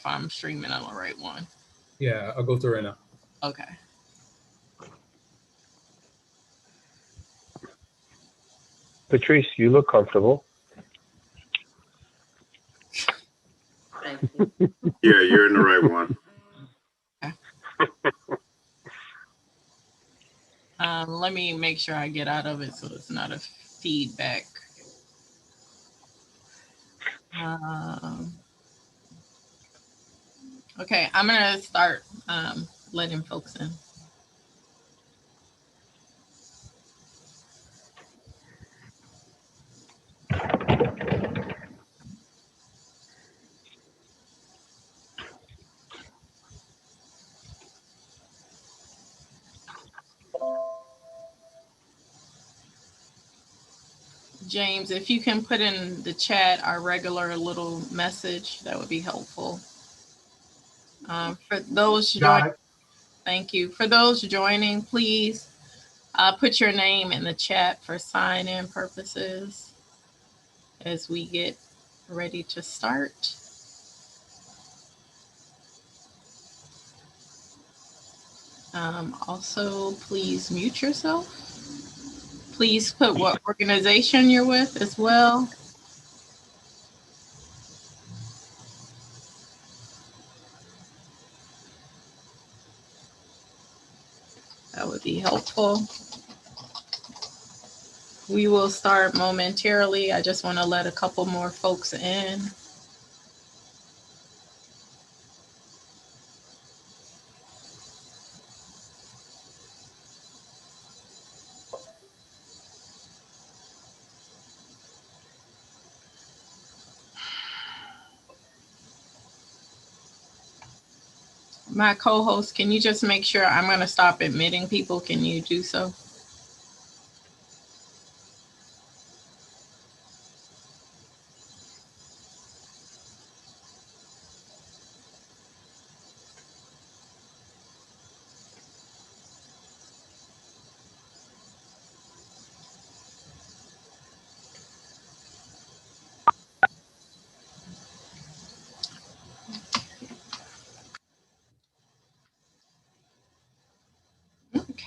if I'm streaming on the right one. Yeah, I'll go through right now. Okay. Patrice, you look comfortable. Thank you. Yeah, you're in the right one. Let me make sure I get out of it so it's not a feedback. Okay, I'm gonna start letting folks in. James, if you can put in the chat our regular little message, that would be helpful. For those joining, thank you. For those joining, please put your name in the chat for sign-in purposes as we get ready to start. Also, please mute yourself. Please put what organization you're with as well. That would be helpful. We will start momentarily. I just want to let a couple more folks in. My co-host, can you just make sure I'm going to stop admitting people? Can you do so?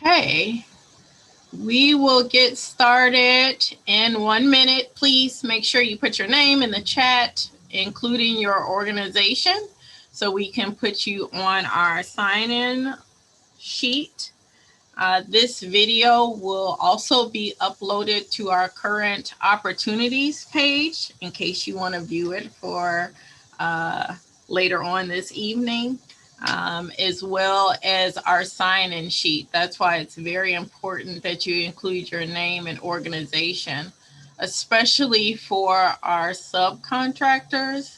Okay, we will get started in 1 minute. Please make sure you put your name in the chat, including your organization, so we can put you on our sign-in sheet. This video will also be uploaded to our current opportunities page in case you want to view it for later on this evening. As well as our sign-in sheet. That's why it's very important that you include your name and organization, especially for our subcontractors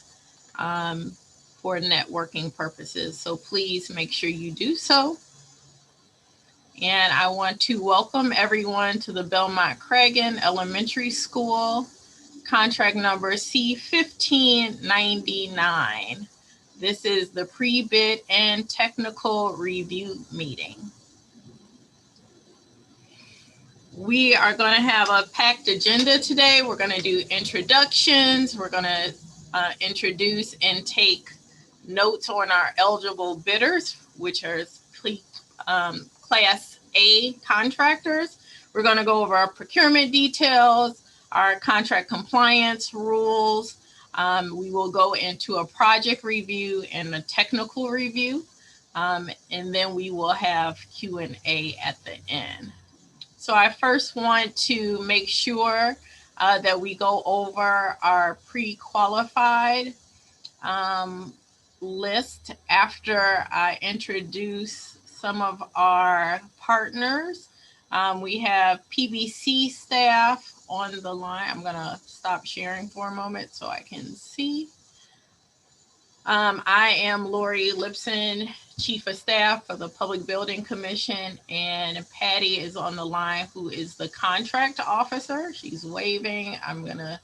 for networking purposes. So please make sure you do so. And I want to welcome everyone to the Belmont Cragin Elementary School, contract number C1599. This is the pre-bid and technical review meeting. We are going to have a packed agenda today. We're going to do introductions. We're going to introduce and take notes on our eligible bidders, which are Class A contractors. We're going to go over our procurement details, our contract compliance rules. We will go into a project review and a technical review, and then we will have Q&A at the end. So I first want to make sure that we go over our pre-qualified list after I introduce some of our partners. We have PBC staff on the line. I'm going to stop sharing for a moment so I can see. I am Lori Lipson, Chief of Staff for the Public Building Commission, and Patty is on the line, who is the contract officer. She's waving. I'm going to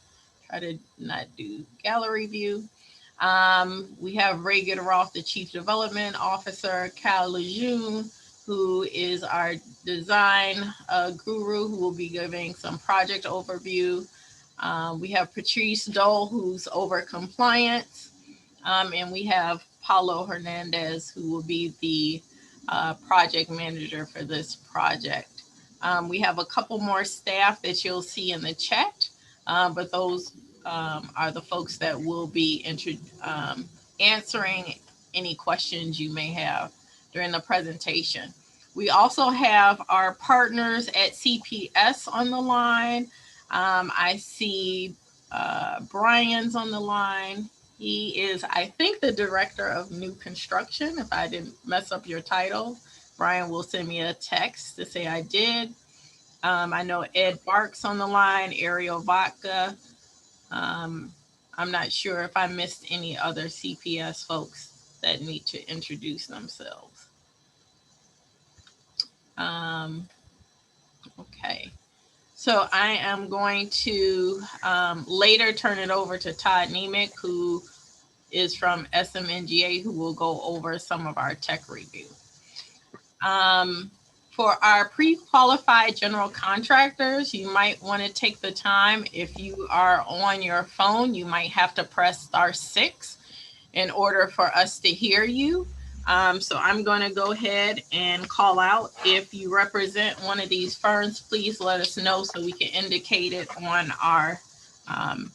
try to not do gallery view. We have Ray Gitteroff, the Chief Development Officer, Cal Lejeune, who is our design guru, who will be giving some project overview. We have Patrice Dole, who's over compliance. And we have Paulo Hernandez, who will be the project manager for this project. We have a couple more staff that you'll see in the chat, but those are the folks that will be answering any questions you may have during the presentation. We also have our partners at CPS on the line. I see Brian's on the line. He is, I think, the director of new construction. If I didn't mess up your title, Brian will send me a text to say I did. I know Ed Barks on the line, Ariel Vodka. I'm not sure if I missed any other CPS folks that need to introduce themselves. Okay. So I am going to later turn it over to Todd Nemick, who is from SMNGA, who will go over some of our tech review. For our pre-qualified general contractors, you might want to take the time. If you are on your phone, you might have to press *6 in order for us to hear you. So I'm going to go ahead and call out. If you represent one of these firms, please let us know so we can indicate it on our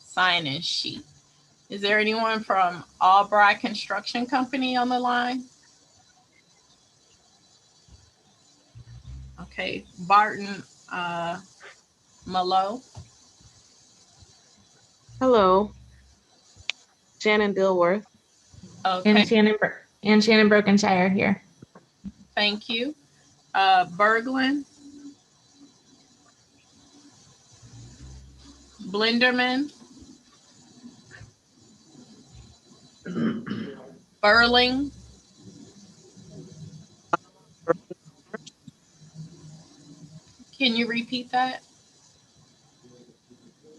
sign-in sheet. Is there anyone from Albright Construction Company on the line? Okay, Barton Malo. Hello, Shannon Dilworth. Okay, And Shannon Brokenshire here. thank you. Berglund. Blenderman. Burling. Can you repeat that?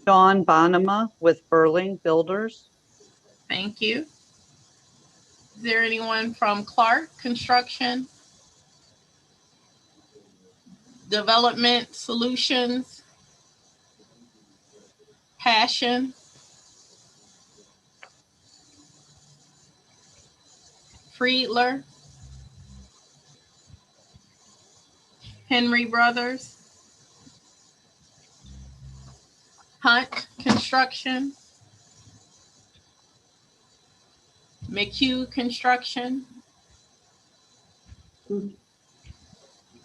Dawn Bonema with Burling Builders. Thank you. Is there anyone from Clark Construction? Development Solutions? Passion? Friedler? Henry Brothers? Hunt Construction? McHugh Construction?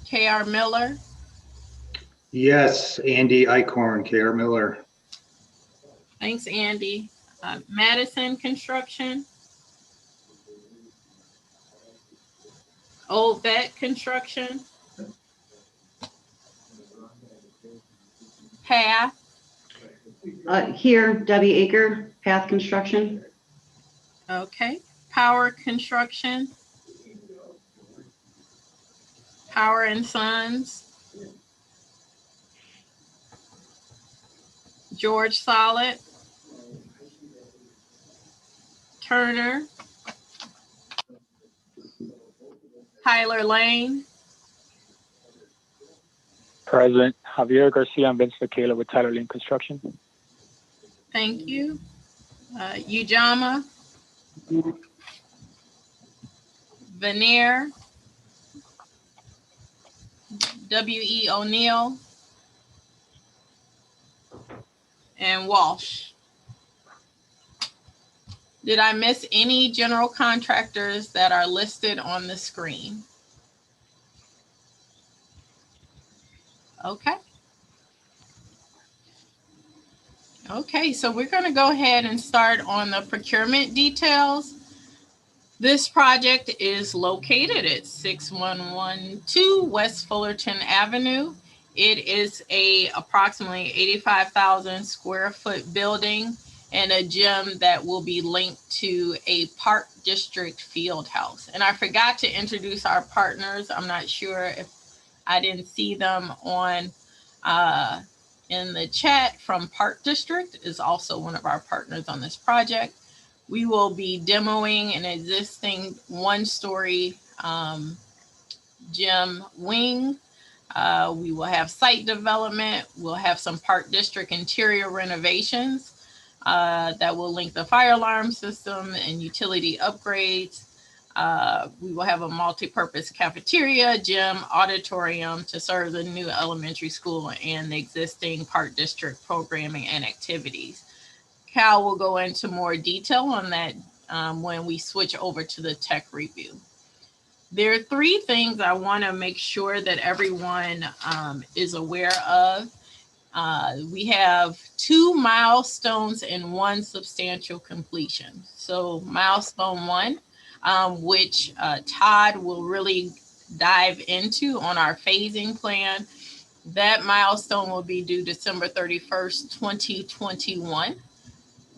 K.R. Miller? Yes, Andy Eichhorn, K.R. Miller. Thanks, Andy. Madison Construction? Old Vet Construction? Path? Here, Debbie Aker, Path Construction. Okay. Power Construction? Power and Sons? George Solid? Turner? Tyler Lane? Present. Javier Garcia and Vince Michaela with Tyler Lane Construction. Thank you. Ujama? Veneer? W.E. O'Neill? And Walsh. Did I miss any general contractors that are listed on the screen? Okay. Okay, so we're going to go ahead and start on the procurement details. This project is located at 6112 West Fullerton Avenue. It is a approximately 85,000 square foot building and a gym that will be linked to a Park District field house. And I forgot to introduce our partners. I'm not sure if I didn't see them on in the chat. From Park District is also one of our partners on this project. We will be demoing an existing one-story gym wing. We will have site development. We'll have some Park District interior renovations that will link the fire alarm system and utility upgrades. We will have a multi-purpose cafeteria, gym, auditorium to serve the new elementary school and the existing Park District programming and activities. Cal will go into more detail on that when we switch over to the tech review. There are three things I want to make sure that everyone is aware of. We have 2 milestones and 1 substantial completion. So milestone 1, which Todd will really dive into on our phasing plan. That milestone will be due December 31st, 2021.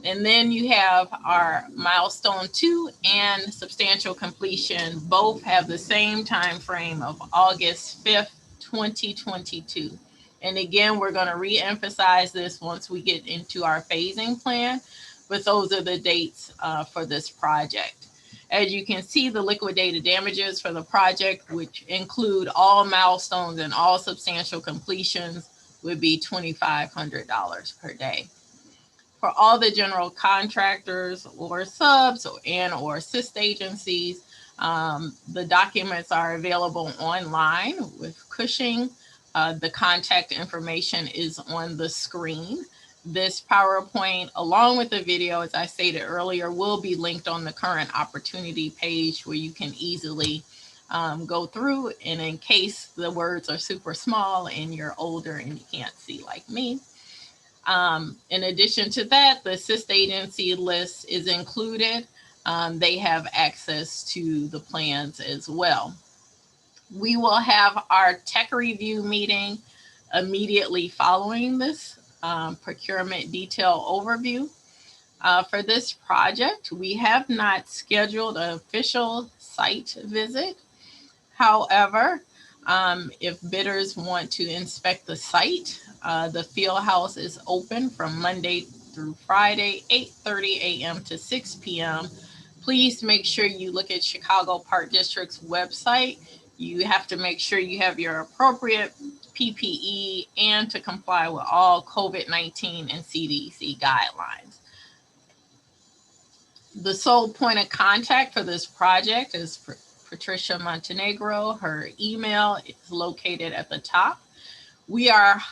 And then you have our milestone 2 and substantial completion. Both have the same time frame of August 5th, 2022. And again, we're going to re-emphasize this once we get into our phasing plan, but those are the dates for this project. As you can see, the liquidated damages for the project, which include all milestones and all substantial completions, would be $2,500 per day. For all the general contractors or subs or assist agencies, the documents are available online with Cushing. The contact information is on the screen. This PowerPoint, along with the video, as I stated earlier, will be linked on the current opportunity page where you can easily go through. And in case the words are super small and you're older and you can't see like me. In addition to that, the assist agency list is included. They have access to the plans as well. We will have our tech review meeting immediately following this procurement detail overview. For this project, we have not scheduled an official site visit. However, if bidders want to inspect the site, the field house is open from Monday through Friday, 8:30 a.m. to 6 p.m. Please make sure you look at Chicago Park District's website. You have to make sure you have your appropriate PPE and to comply with all COVID-19 and CDC guidelines. The sole point of contact for this project is Patricia Montenegro. Her email is located at the top. We are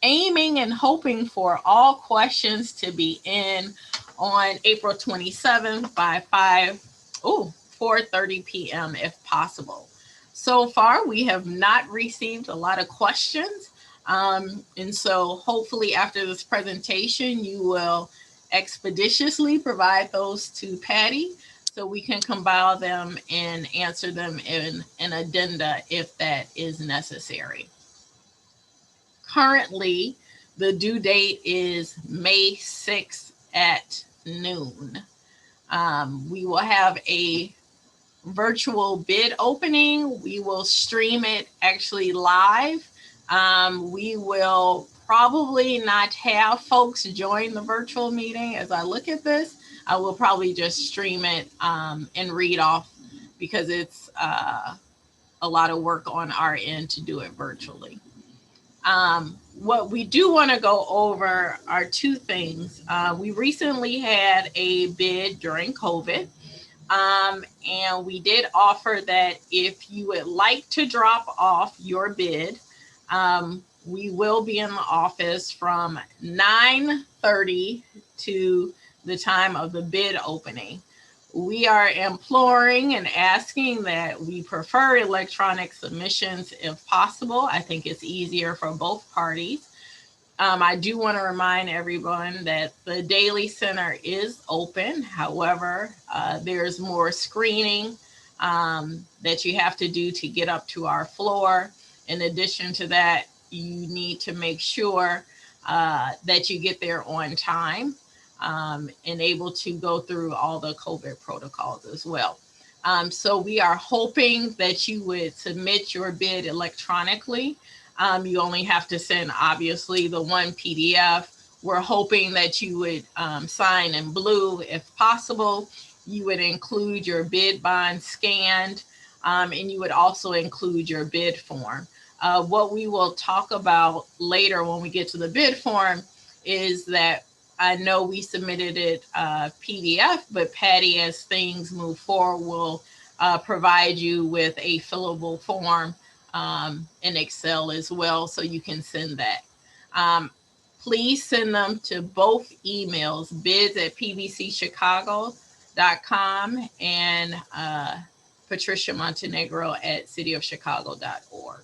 aiming and hoping for all questions to be in on April 27th by 4:30 p.m. if possible. So far, we have not received a lot of questions. And so hopefully after this presentation, you will expeditiously provide those to Patty so we can compile them and answer them in an addenda if that is necessary. Currently, the due date is May 6th at noon. We will have a virtual bid opening. We will stream it actually live. We will probably not have folks join the virtual meeting. As I look at this, I will probably just stream it and read off because it's a lot of work on our end to do it virtually. What we do want to go over are 2 things. We recently had a bid during COVID. And we did offer that if you would like to drop off your bid, we will be in the office from 9:30 to the time of the bid opening. We are imploring and asking that we prefer electronic submissions if possible. I think it's easier for both parties. I do want to remind everyone that the Daily Center is open. However, there's more screening that you have to do to get up to our floor. In addition to that, you need to make sure that you get there on time and able to go through all the COVID protocols as well. So we are hoping that you would submit your bid electronically. You only have to send, obviously, the 1 PDF. We're hoping that you would sign in blue if possible. You would include your bid bond scanned, and you would also include your bid form. What we will talk about later when we get to the bid form is that I know we submitted it PDF, but Patty, as things move forward, will provide you with a fillable form in Excel as well, so you can send that. Please send them to both emails, bids@pbcchicago.com and Patricia Montenegro at cityofchicago.org.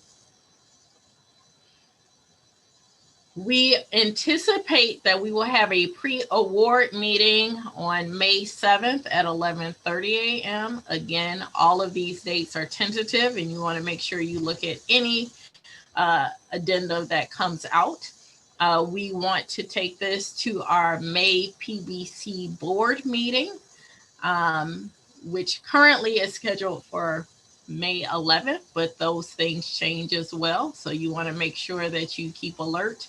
We anticipate that we will have a pre-award meeting on May 7th at 11:30 a.m. Again, all of these dates are tentative, and you want to make sure you look at any addendum that comes out. We want to take this to our May PBC board meeting, which currently is scheduled for May 11th, but those things change as well. So you want to make sure that you keep alert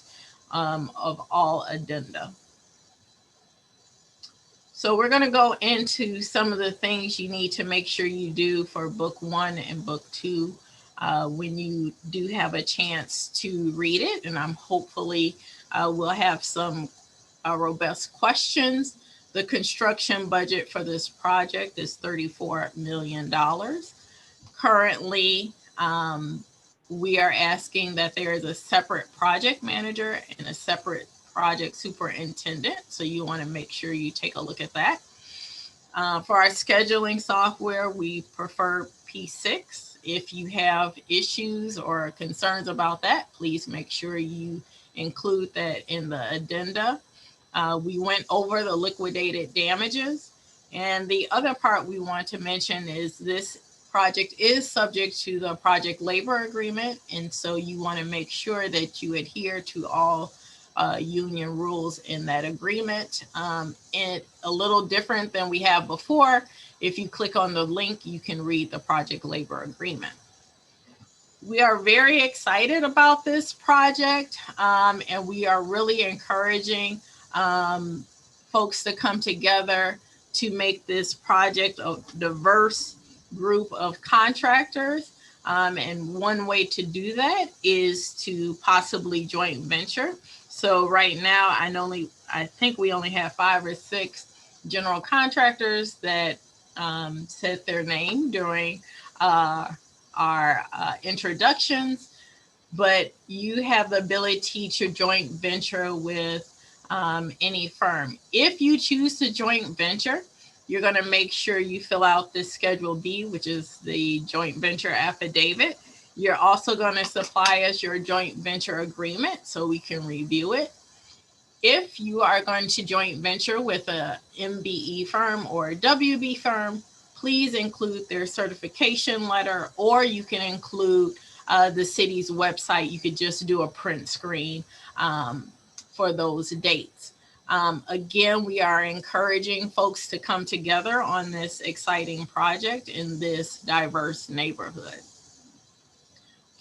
of all addenda. So we're going to go into some of the things you need to make sure you do for book 1 and book 2 when you do have a chance to read it. And I'm hopefully we'll have some robust questions. The construction budget for this project is $34 million. Currently, we are asking that there is a separate project manager and a separate project superintendent. So you want to make sure you take a look at that. For our scheduling software, we prefer P6. If you have issues or concerns about that, please make sure you include that in the addenda. We went over the liquidated damages. And the other part we want to mention is this project is subject to the project labor agreement. And so you want to make sure that you adhere to all union rules in that agreement. And a little different than we have before. If you click on the link, you can read the project labor agreement. We are very excited about this project, and we are really encouraging folks to come together to make this project a diverse group of contractors. And one way to do that is to possibly joint venture. So right now, I think we only have 5 or 6 general contractors that said their name during our introductions, but you have the ability to joint venture with any firm. If you choose to joint venture, you're going to make sure you fill out this Schedule B, which is the joint venture affidavit. You're also going to supply us your joint venture agreement so we can review it. If you are going to joint venture with a MBE firm or a WB firm, please include their certification letter, or you can include the city's website. You could just do a print screen for those dates. Again, we are encouraging folks to come together on this exciting project in this diverse neighborhood.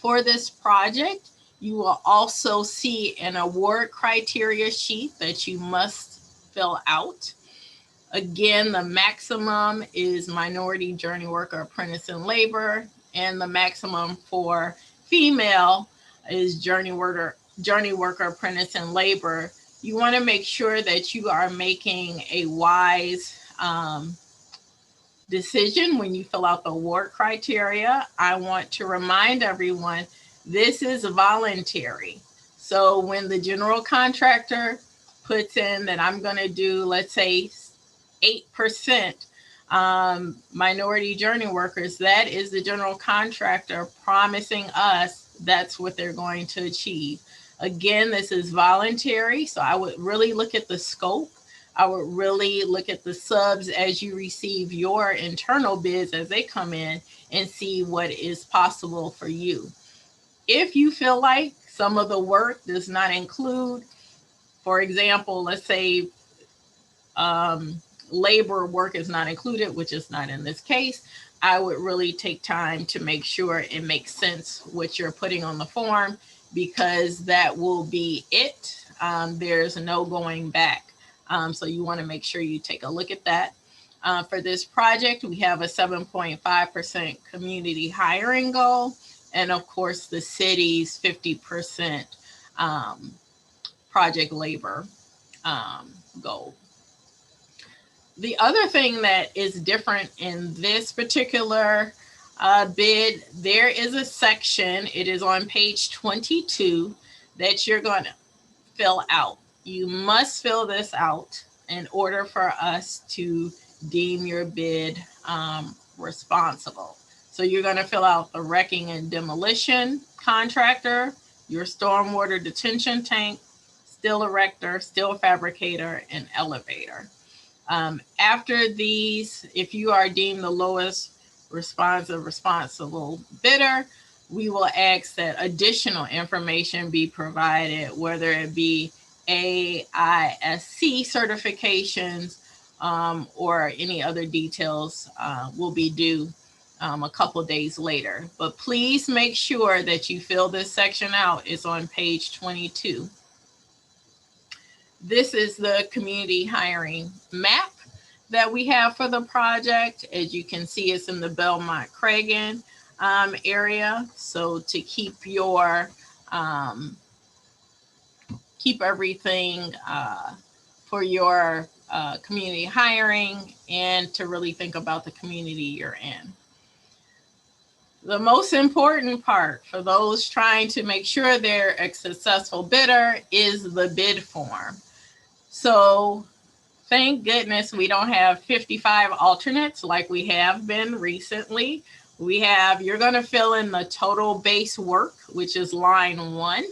For this project, you will also see an award criteria sheet that you must fill out. Again, the maximum is minority, journey worker, apprentice, and labor, and the maximum for female is journey worker, apprentice, and labor. You want to make sure that you are making a wise decision when you fill out the award criteria. I want to remind everyone, this is voluntary. So when the general contractor puts in that I'm going to do, let's say, 8% minority journey workers, that is the general contractor promising us that's what they're going to achieve. Again, this is voluntary, so I would really look at the scope. I would really look at the subs as you receive your internal bids as they come in and see what is possible for you. If you feel like some of the work does not include, for example, let's say labor work is not included, which is not in this case, I would really take time to make sure it makes sense what you're putting on the form, because that will be it. There's no going back. So you want to make sure you take a look at that. For this project, we have a 7.5% community hiring goal, and of course the city's 50% project labor goal. The other thing that is different in this particular bid, there is a section, it is on page 22, that you're going to fill out. You must fill this out in order for us to deem your bid responsible. So you're going to fill out the wrecking and demolition contractor, your stormwater detention tank, steel erector, steel fabricator, and elevator. After these, if you are deemed the lowest responsible bidder, we will ask that additional information be provided, whether it be AISC certifications or any other details will be due a couple days later. But please make sure that you fill this section out. It's on page 22. This is the community hiring map that we have for the project. As you can see, it's in the Belmont Cragin area. So to keep your keep everything for your community hiring and to really think about the community you're in. The most important part for those trying to make sure they're a successful bidder is the bid form. So thank goodness we don't have 55 alternates like we have been recently. We have, you're going to fill in the total base work, which is line 1.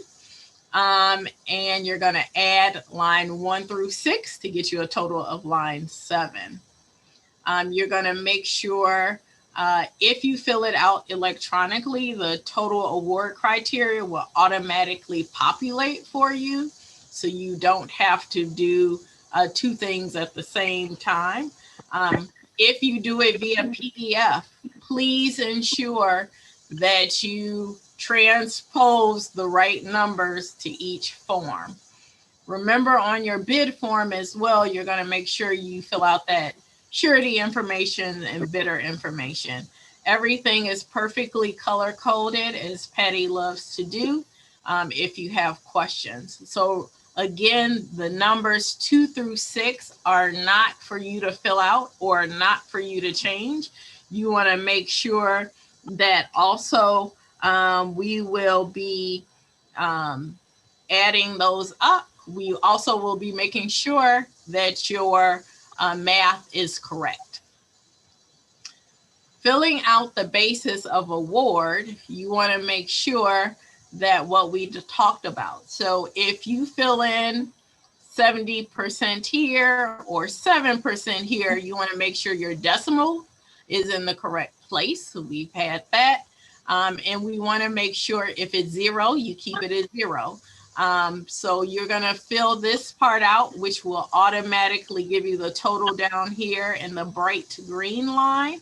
And you're going to add line 1 through 6 to get you a total of line 7. You're going to make sure if you fill it out electronically, the total award criteria will automatically populate for you. So you don't have to do 2 things at the same time. If you do it via PDF, please ensure that you transpose the right numbers to each form. Remember, on your bid form as well, you're going to make sure you fill out that surety information and bidder information. Everything is perfectly color coded, as Patty loves to do, if you have questions. So again, the numbers 2 through 6 are not for you to fill out or not for you to change. You want to make sure that also we will be adding those up. We also will be making sure that your math is correct. Filling out the basis of award, you want to make sure that what we just talked about. So if you fill in 70% here or 7% here, you want to make sure your decimal is in the correct place. So we've had that. And we want to make sure if it's 0, you keep it at 0. So you're going to fill this part out, which will automatically give you the total down here in the bright green line.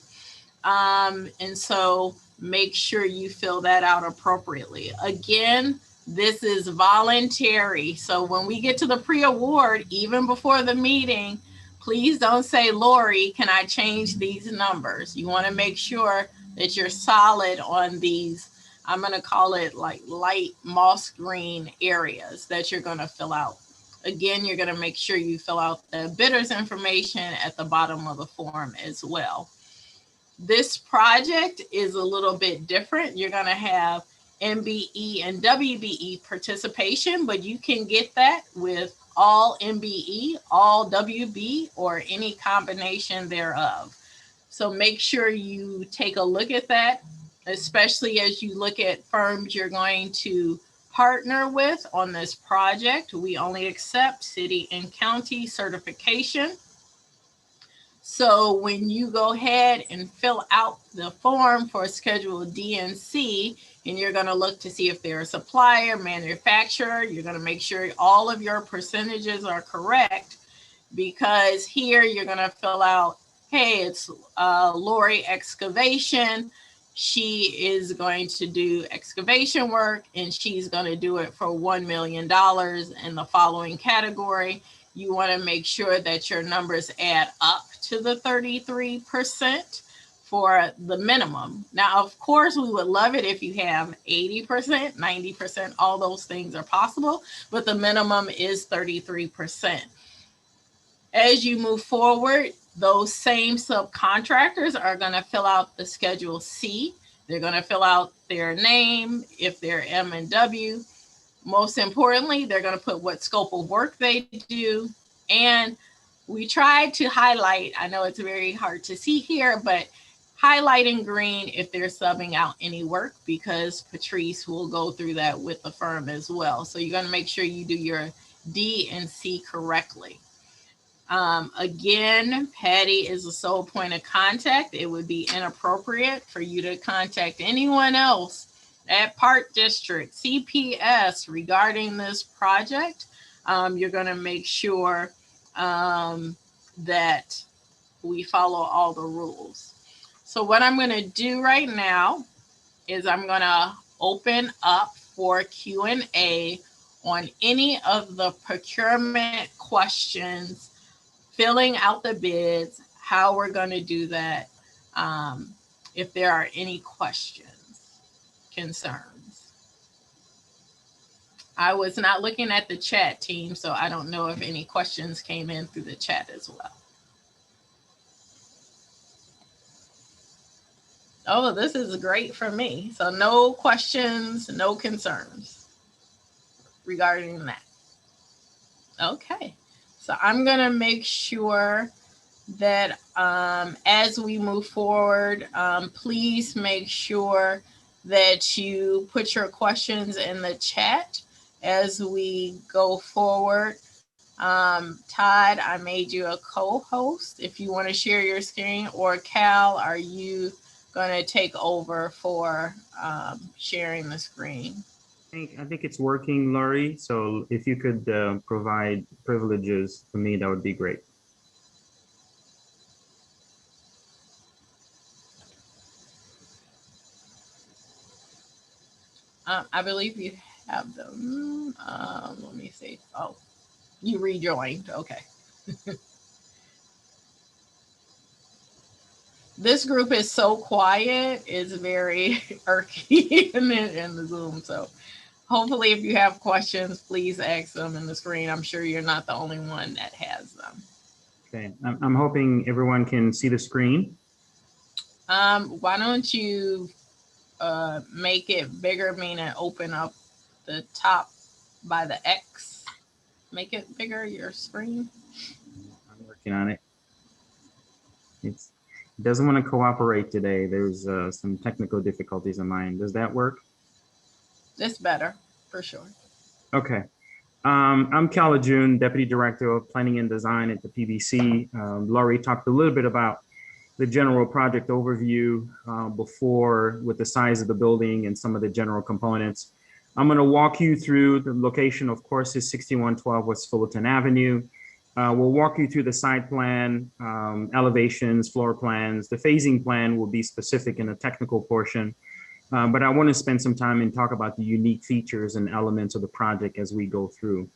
And so make sure you fill that out appropriately. Again, this is voluntary. So when we get to the pre-award, even before the meeting, please don't say, Lori, can I change these numbers? You want to make sure that you're solid on these, I'm going to call it like light moss green areas that you're going to fill out. Again, you're going to make sure you fill out the bidder's information at the bottom of the form as well. This project is a little bit different. You're going to have MBE and WBE participation, but you can get that with all MBE, all WB, or any combination thereof. So make sure you take a look at that, especially as you look at firms you're going to partner with on this project. We only accept city and county certification. So when you go ahead and fill out the form for Schedule D and C, and you're going to look to see if they're a supplier, manufacturer, you're going to make sure all of your percentages are correct, because here you're going to fill out, hey, it's Lori Excavation. She is going to do excavation work, and she's going to do it for $1 million in the following category. You want to make sure that your numbers add up to the 33% for the minimum. Now, of course, we would love it if you have 80%, 90%, all those things are possible, but the minimum is 33%. As you move forward, those same subcontractors are going to fill out the Schedule C. They're going to fill out their name if they're M&W. Most importantly, they're going to put what scope of work they do. And we tried to highlight, I know it's very hard to see here, but highlight in green if they're subbing out any work, because Patrice will go through that with the firm as well. So you're going to make sure you do your D and C correctly. Again, Patty is the sole point of contact. It would be inappropriate for you to contact anyone else at Park District, CPS regarding this project. You're going to make sure that we follow all the rules. So what I'm going to do right now is I'm going to open up for Q&A on any of the procurement questions, filling out the bids, how we're going to do that, if there are any questions, concerns. I was not looking at the chat, team, so I don't know if any questions came in through the chat as well. Oh, this is great for me. So no questions, no concerns regarding that. Okay, so I'm gonna make sure that as we move forward, please make sure that you put your questions in the chat as we go forward. Todd, I made you a co-host if you want to share your screen, or Cal, are you going to take over for sharing the screen? I think it's working, Laurie. So if you could provide privileges for me, that would be great. I believe you have them. Let me see. Oh, you rejoined. Okay. This group is so quiet. It's very irky in the Zoom. So hopefully if you have questions, please ask them in the screen. I'm sure you're not the only one that has them. Okay, I'm hoping everyone can see the screen. Why don't you make it bigger, meaning open up the top by the X. Make it bigger, your screen. I'm working on it. It doesn't want to cooperate today. There's some technical difficulties of mine. Does that work? It's better, for sure. Okay. I'm Cal June, Deputy Director of Planning and Design at the PBC. Laurie talked a little bit about the general project overview before, with the size of the building and some of the general components. I'm going to walk you through the location, of course, is 6112 West Fullerton Avenue. We'll walk you through the site plan, elevations, floor plans. The phasing plan will be specific in the technical portion, but I want to spend some time and talk about the unique features and elements of the project as we go through.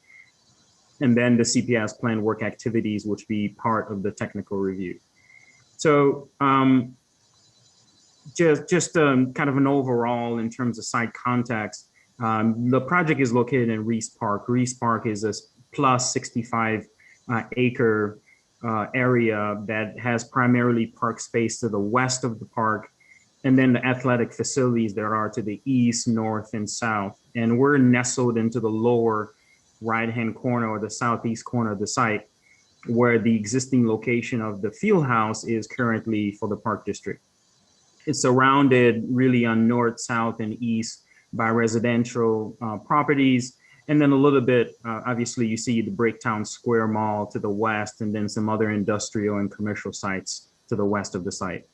And then the CPS plan work activities, which be part of the technical review. So just kind of an overall in terms of site context. The project is located in Reese Park. Reese Park is a plus 65 acre area that has primarily park space to the west of the park, and then the athletic facilities that are to the east, north, and south. And we're nestled into the lower right-hand corner or the southeast corner of the site, where the existing location of the field house is currently for the Park District. It's surrounded really on north, south, and east by residential properties. And then a little bit, obviously you see the Breaktown Square Mall to the west, and then some other industrial and commercial sites to the west of the site.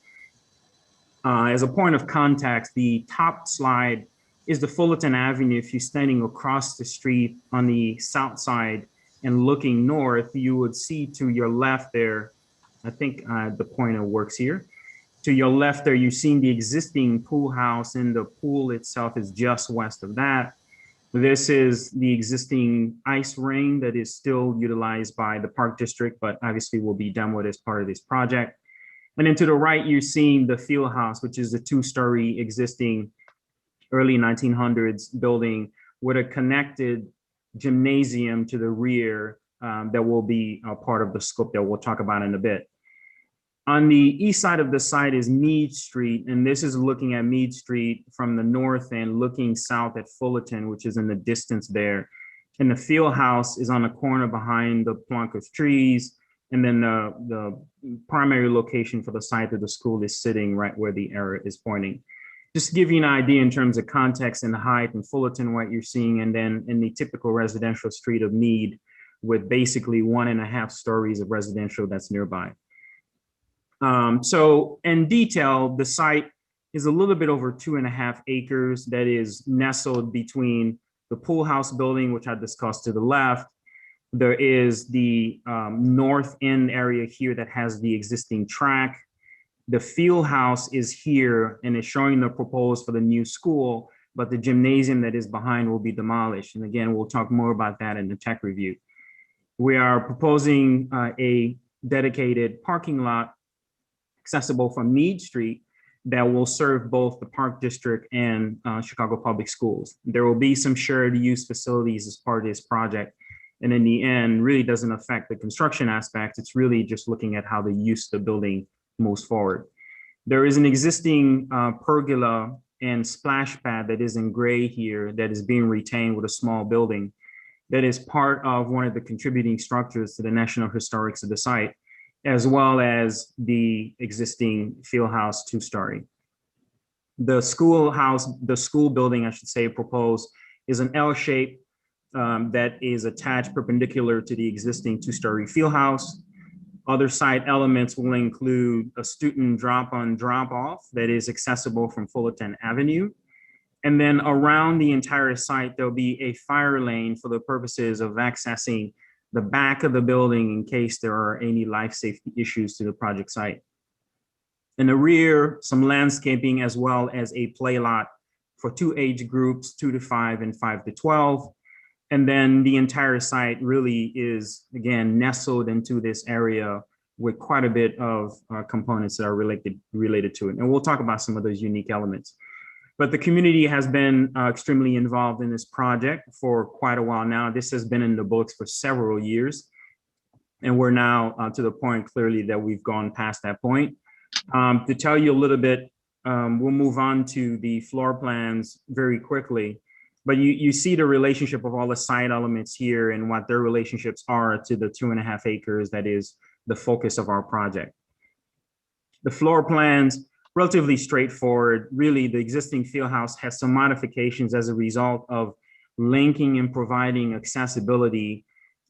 As a point of context, the top slide is the Fullerton Avenue. If you're standing across the street on the south side and looking north, you would see to your left there, I think the pointer works here. To your left there, you've seen the existing pool house, and the pool itself is just west of that. This is the existing ice ring that is still utilized by the Park District, but obviously will be demoed as part of this project. And then to the right, you're seeing the field house, which is a two-story existing early 1900s building with a connected gymnasium to the rear that will be a part of the scope that we'll talk about in a bit. On the east side of the site is Meade Street, and this is looking at Meade Street from the north end, looking south at Fullerton, which is in the distance there. And the field house is on the corner behind the plunk of trees. And then the primary location for the site of the school is sitting right where the arrow is pointing. Just to give you an idea in terms of context and height in Fullerton, what you're seeing, and then in the typical residential street of Meade, with basically 1.5 stories of residential that's nearby. So in detail, the site is a little bit over 2.5 acres that is nestled between the pool house building, which I discussed to the left. There is the north end area here that has the existing track. The field house is here and is showing the proposed for the new school, but the gymnasium that is behind will be demolished. And again, we'll talk more about that in the tech review. We are proposing a dedicated parking lot accessible from Meade Street that will serve both the Park District and Chicago Public Schools. There will be some shared use facilities as part of this project. And in the end, really doesn't affect the construction aspect. It's really just looking at how the use of the building moves forward. There is an existing pergola and splash pad that is in gray here that is being retained with a small building that is part of one of the contributing structures to the National Historics of the site, as well as the existing field house 2-story. The school building, I should say, proposed is an L shape that is attached perpendicular to the existing 2-story field house. Other site elements will include a student drop-on drop-off that is accessible from Fullerton Avenue. And then around the entire site, there'll be a fire lane for the purposes of accessing the back of the building in case there are any life safety issues to the project site. In the rear, some landscaping as well as a play lot for 2 age groups, 2 to 5 and 5 to 12. And then the entire site really is, again, nestled into this area with quite a bit of components that are related to it. And we'll talk about some of those unique elements. But the community has been extremely involved in this project for quite a while now. This has been in the books for several years. And we're now to the point clearly that we've gone past that point. To tell you a little bit, we'll move on to the floor plans very quickly. But you see the relationship of all the site elements here and what their relationships are to the 2.5 acres that is the focus of our project. The floor plans, relatively straightforward. Really, the existing field house has some modifications as a result of linking and providing accessibility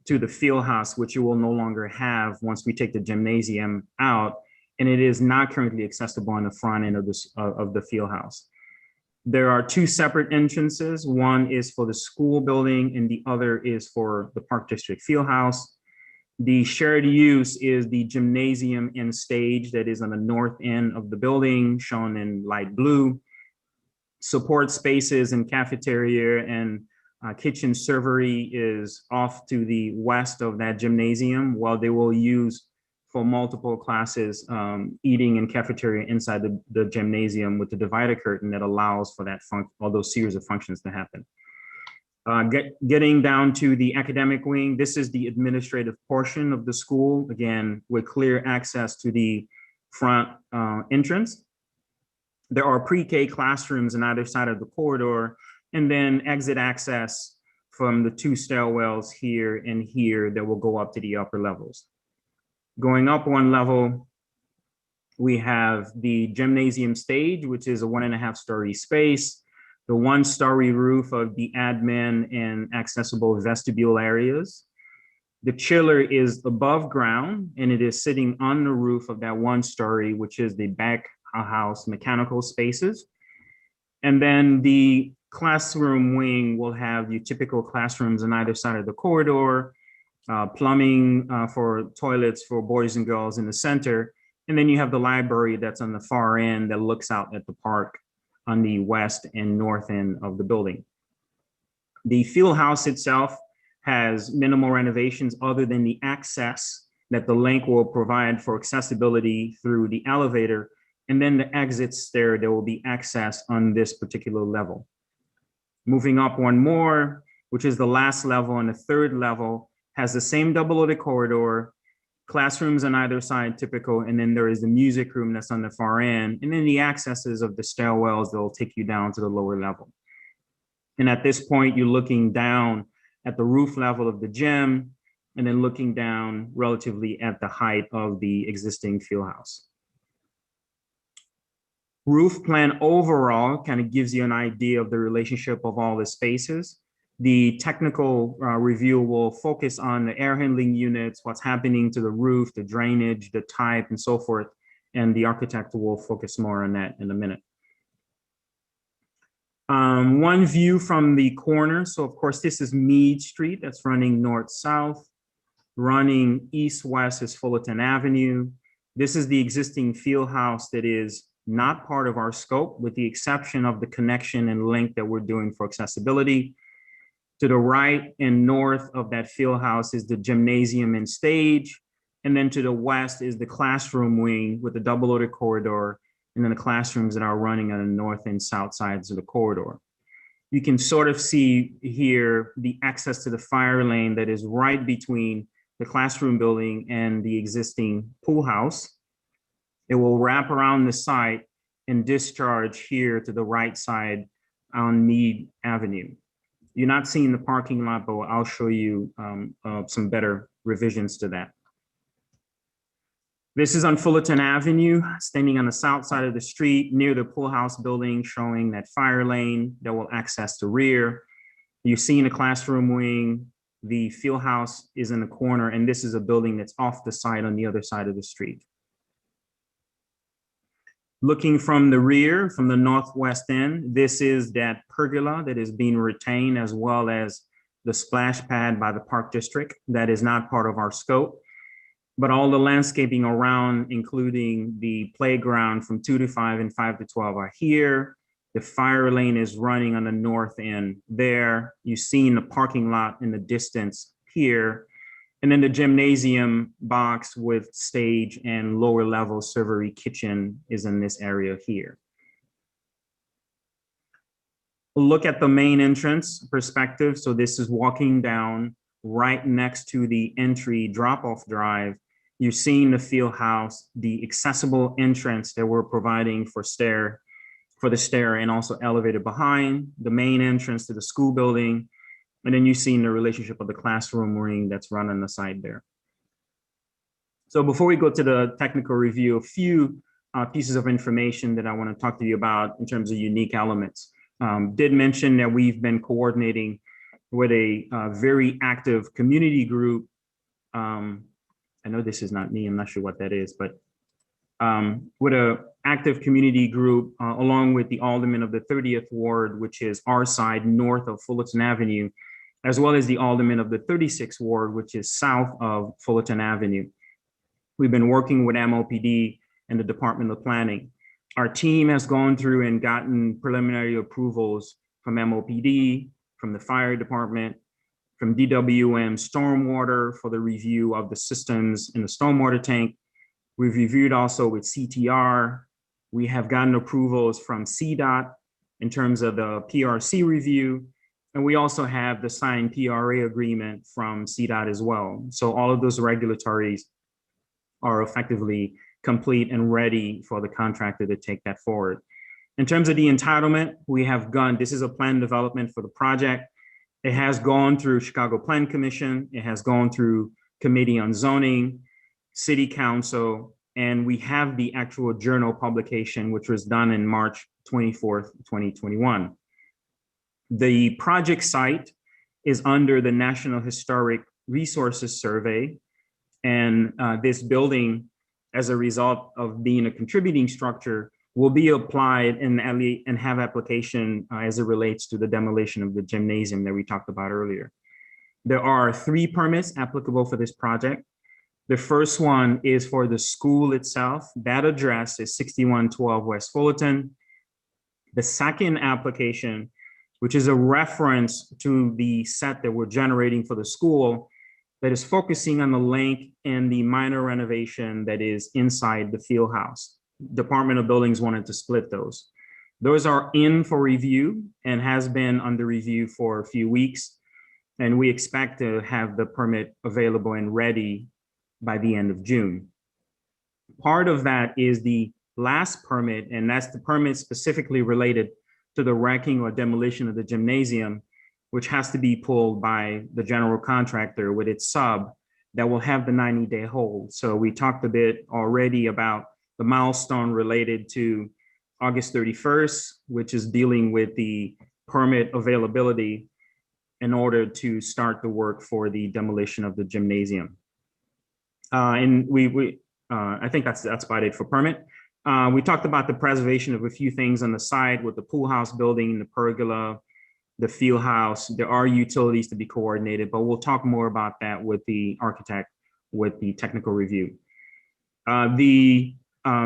to the field house, which you will no longer have once we take the gymnasium out. And it is not currently accessible on the front end of the field house. There are 2 separate entrances. One is for the school building and the other is for the Park District field house. The shared use is the gymnasium and stage that is on the north end of the building, shown in light blue. Support spaces and cafeteria and kitchen servery is off to the west of that gymnasium, while they will use for multiple classes, eating and cafeteria inside the gymnasium with the divider curtain that allows for that all those series of functions to happen. Getting down to the academic wing, this is the administrative portion of the school, again, with clear access to the front entrance. There are pre-K classrooms on either side of the corridor, and then exit access from the 2 stairwells here and here that will go up to the upper levels. Going up 1 level, we have the gymnasium stage, which is a 1.5-story space, the 1-story roof of the admin and accessible vestibule areas. The chiller is above ground, and it is sitting on the roof of that 1-story, which is the back house mechanical spaces. And then the classroom wing will have your typical classrooms on either side of the corridor, plumbing for toilets for boys and girls in the center. And then you have the library that's on the far end that looks out at the park on the west and north end of the building. The field house itself has minimal renovations other than the access that the link will provide for accessibility through the elevator, and then the exit stair that will be accessed on this particular level. Moving up 1 more, which is the last level, and the 3rd level has the same double-loaded corridor, Classrooms on either side, typical, and then there is the music room that's on the far end, and then the accesses of the stairwells that will take you down to the lower level. And at this point, you're looking down at the roof level of the gym, and then looking down relatively at the height of the existing field house. Roof plan overall kind of gives you an idea of the relationship of all the spaces. The technical review will focus on the air handling units, what's happening to the roof, the drainage, the type, and so forth. And the architect will focus more on that in a minute. One view from the corner. So of course, this is Meade Street that's running north-south. Running east-west is Fullerton Avenue. This is the existing field house that is not part of our scope, with the exception of the connection and link that we're doing for accessibility. To the right and north of that field house is the gymnasium and stage. And then to the west is the classroom wing with the double-loaded corridor, and then the classrooms that are running on the north and south sides of the corridor. You can sort of see here the access to the fire lane that is right between the classroom building and the existing pool house. It will wrap around the site and discharge here to the right side on Meade Avenue. You're not seeing the parking lot, but I'll show you some better revisions to that. This is on Fullerton Avenue, standing on the south side of the street near the pool house building, showing that fire lane that will access the rear. You're seeing the classroom wing. The field house is in the corner, and this is a building that's off the side on the other side of the street. Looking from the rear, from the northwest end, this is that pergola that is being retained, as well as the splash pad by the Park District that is not part of our scope. But all the landscaping around, including the playground from 2 to 5 and 5 to 12 are here. The fire lane is running on the north end there. You've seen the parking lot in the distance here. And then the gymnasium box with stage and lower level servery kitchen is in this area here. Look at the main entrance perspective. So this is walking down right next to the entry drop-off drive. You're seeing the field house, the accessible entrance that we're providing for the stair and also elevated behind, the main entrance to the school building. And then you've seen the relationship of the classroom ring that's run on the side there. So before we go to the technical review, a few pieces of information that I want to talk to you about in terms of unique elements. Did mention that we've been coordinating with a very active community group. I know this is not me, I'm not sure what that is, but with an active community group along with the alderman of the 30th Ward, which is our side north of Fullerton Avenue, as well as the alderman of the 36th Ward, which is south of Fullerton Avenue. We've been working with MOPD and the Department of Planning. Our team has gone through and gotten preliminary approvals from MOPD, from the fire department, from DWM Stormwater for the review of the systems in the stormwater tank. We've reviewed also with CTR. We have gotten approvals from CDOT in terms of the PRC review. And we also have the signed PRA agreement from CDOT as well. So all of those regulatories are effectively complete and ready for the contractor to take that forward. In terms of the entitlement, we have gone, this is a plan development for the project. It has gone through Chicago Plan Commission. It has gone through Committee on Zoning, City Council, and we have the actual journal publication, which was done in March 24th, 2021. The project site is under the National Historic Resources Survey. And this building, as a result of being a contributing structure, will be applied and have application as it relates to the demolition of the gymnasium that we talked about earlier. There are 3 permits applicable for this project. The first one is for the school itself. That address is 6112 West Fullerton. The second application, which is a reference to the set that we're generating for the school, that is focusing on the link and the minor renovation that is inside the field house. Department of Buildings wanted to split those. Those are in for review and has been under review for a few weeks. And we expect to have the permit available and ready by the end of June. Part of that is the last permit, and that's the permit specifically related to the wrecking or demolition of the gymnasium, which has to be pulled by the general contractor with its sub that will have the 90-day hold. So we talked a bit already about the milestone related to August 31st, which is dealing with the permit availability in order to start the work for the demolition of the gymnasium. And I think that's about it for permit. We talked about the preservation of a few things on the side with the pool house building, the pergola, the field house. There are utilities to be coordinated, but we'll talk more about that with the architect, with the technical review. The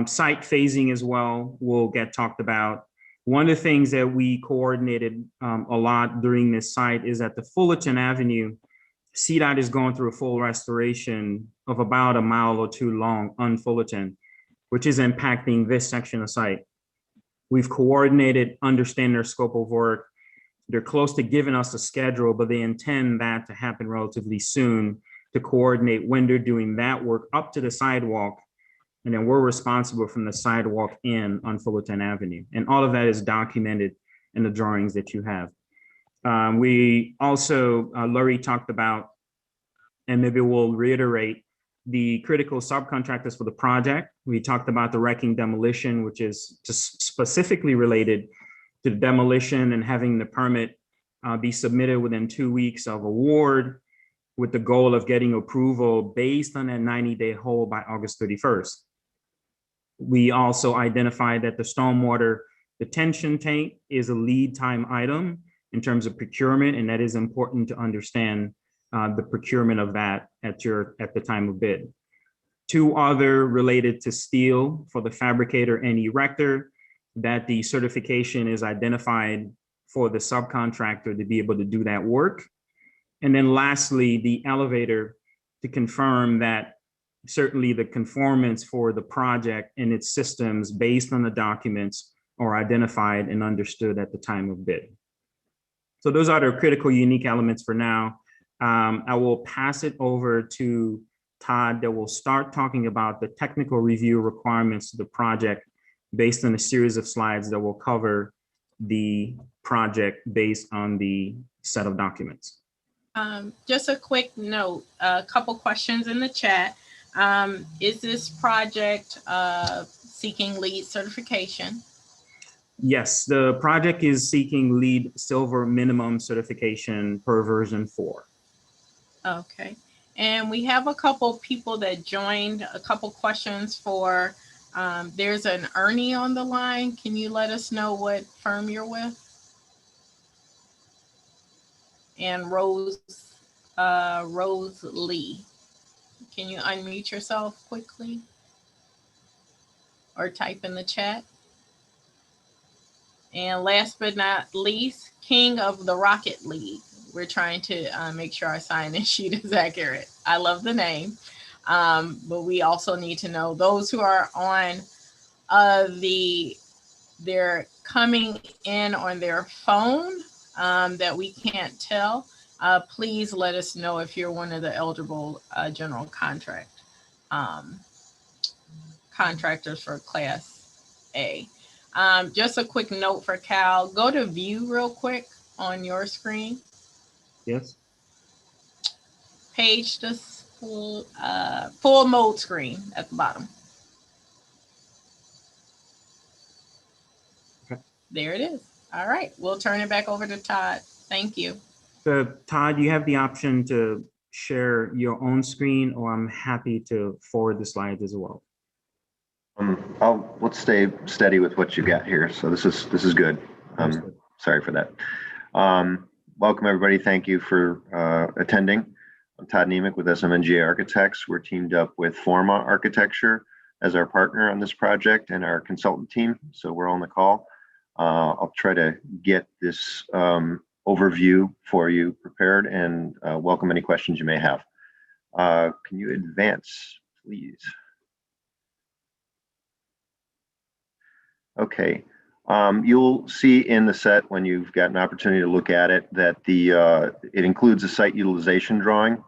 site phasing as well will get talked about. One of the things that we coordinated a lot during this site is at the Fullerton Avenue, CDOT is going through a full restoration of about a mile or two long on Fullerton, which is impacting this section of site. We've coordinated, understand their scope of work. They're close to giving us a schedule, but they intend that to happen relatively soon to coordinate when they're doing that work up to the sidewalk. And then we're responsible from the sidewalk in on Fullerton Avenue. And all of that is documented in the drawings that you have. We also, Laurie talked about, and maybe we'll reiterate, the critical subcontractors for the project. We talked about the wrecking demolition, which is just specifically related to the demolition and having the permit be submitted within 2 weeks of award, with the goal of getting approval based on that 90-day hold by August 31st. We also identified that the stormwater detention tank is a lead time item in terms of procurement, and that is important to understand the procurement of that at the time of bid. 2 other related to steel for the fabricator and erector, that the certification is identified for the subcontractor to be able to do that work. And then lastly, the elevator, to confirm that certainly the conformance for the project and its systems based on the documents are identified and understood at the time of bid. So those are the critical unique elements for now. I will pass it over to Todd that will start talking about the technical review requirements of the project based on a series of slides that will cover the project based on the set of documents. Just a quick note, a couple questions in the chat. Is this project seeking LEED certification? Yes, the project is seeking LEED Silver minimum certification per version 4. Okay, and we have a couple people that joined, a couple questions for, there's an Ernie on the line. Can you let us know what firm you're with? And Rose Lee. Can you unmute yourself quickly? Or type in the chat. And last but not least, King of the Rocket League. We're trying to make sure our sign-in sheet is accurate. I love the name, but we also need to know those who are on they're coming in on their phone that we can't tell. Please let us know if you're one of the eligible general contractors for Class A. Just a quick note for Cal, go to view real quick on your screen. Yes. Page this full mode screen at the bottom. Okay. There it is. All right, we'll turn it back over to Todd. Thank you. So Todd, you have the option to share your own screen, or I'm happy to forward the slides as well. Let's stay steady with what you got here. So this is good. Sorry for that. Welcome everybody. Thank you for attending. I'm Todd Nemec with SMNGA Architects. We're teamed up with Forma Architecture as our partner on this project and our consultant team. So we're on the call. I'll try to get this overview for you prepared and welcome any questions you may have. Can you advance, please? Okay. You'll see in the set when you've got an opportunity to look at it that it includes a site utilization drawing.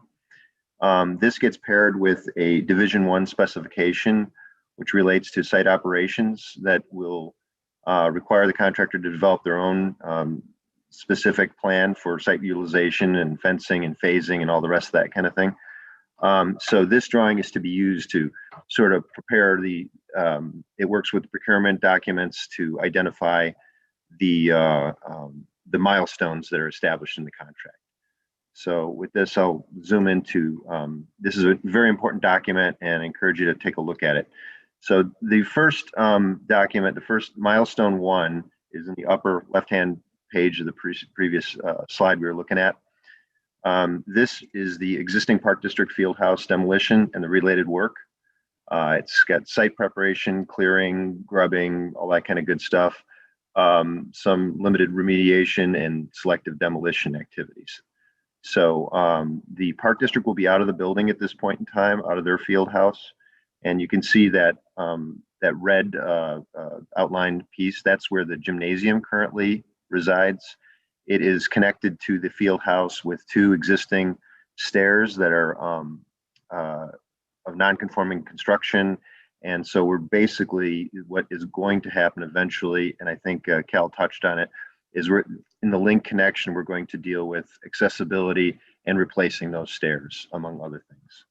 This gets paired with a Division 1 specification, which relates to site operations that will require the contractor to develop their own specific plan for site utilization and fencing and phasing and all the rest of that kind of thing. So this drawing is to be used to sort of prepare it works with procurement documents to identify the milestones that are established in the contract. So with this, I'll zoom into, this is a very important document and I encourage you to take a look at it. So the first document, the first milestone 1 is in the upper left-hand page of the previous slide we were looking at. This is the existing Park District Fieldhouse demolition and the related work. It's got site preparation, clearing, grubbing, all that kind of good stuff. Some limited remediation and selective demolition activities. So the Park District will be out of the building at this point in time, out of their field house. And you can see that that red outlined piece, that's where the gymnasium currently resides. It is connected to the field house with 2 existing stairs that are of non-conforming construction. And so we're basically, what is going to happen eventually, and I think Cal touched on it, is we're in the link connection, we're going to deal with accessibility and replacing those stairs, among other things.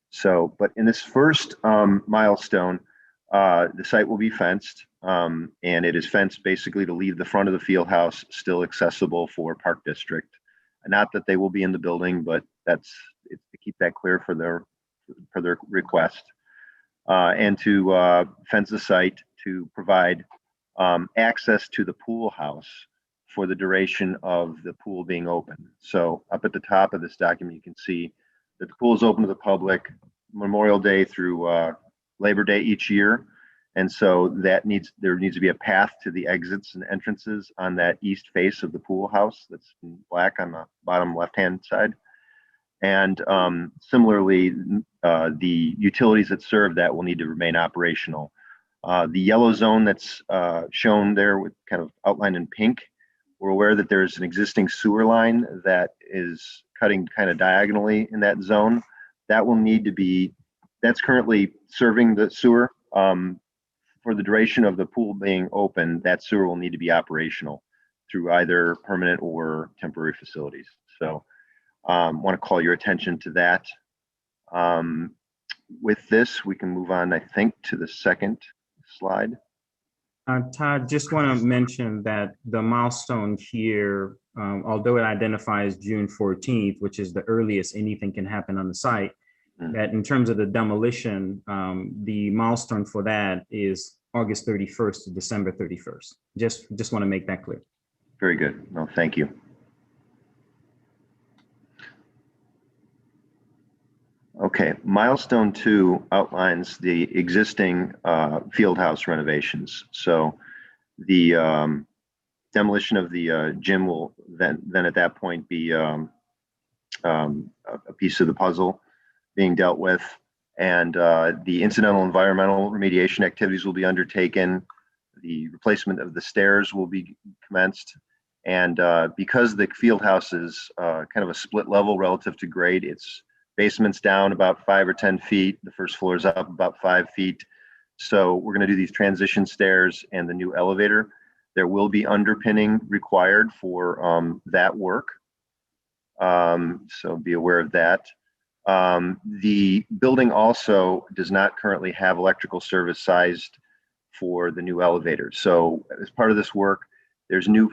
So, but in this first milestone, the site will be fenced, and it is fenced basically to leave the front of the field house still accessible for Park District. Not that they will be in the building, but it's to keep that clear for their request, and to fence the site to provide access to the pool house for the duration of the pool being open. So up at the top of this document, you can see that the pool is open to the public Memorial Day through Labor Day each year. And so there needs to be a path to the exits and entrances on that east face of the pool house that's in black on the bottom left-hand side. And similarly, the utilities that serve that will need to remain operational. The yellow zone that's shown there with kind of outlined in pink, we're aware that there's an existing sewer line that is cutting kind of diagonally in that zone. That will need to be, that's currently serving the sewer. For the duration of the pool being open, that sewer will need to be operational through either permanent or temporary facilities. So want to call your attention to that. With this, we can move on, I think, to the second slide. Todd, just want to mention that the milestone here, although it identifies June 14th, which is the earliest anything can happen on the site, that in terms of the demolition, the milestone for that is August 31st to December 31st. Just want to make that clear. Very good. No, thank you. Okay, milestone 2 outlines the existing field house renovations. So the demolition of the gym will then at that point be a piece of the puzzle being dealt with, and the incidental environmental remediation activities will be undertaken. The replacement of the stairs will be commenced, and because the field house is kind of a split level relative to grade, it's basement's down about 5 or 10 feet. The first floor is up about 5 feet. So we're going to do these transition stairs and the new elevator. There will be underpinning required for that work. So be aware of that. The building also does not currently have electrical service sized for the new elevator. So as part of this work, there's new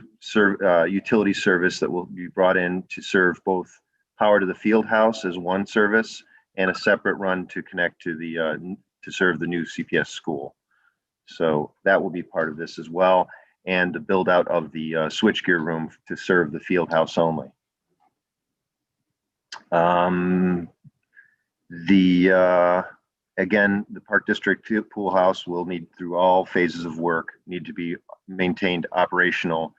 utility service that will be brought in to serve both power to the field house as one service and a separate run to connect to the to serve the new CPS school. So that will be part of this as well, and the build out of the switchgear room to serve the field house only. Again, the Park District pool house will need, through all phases of work, need to be maintained operational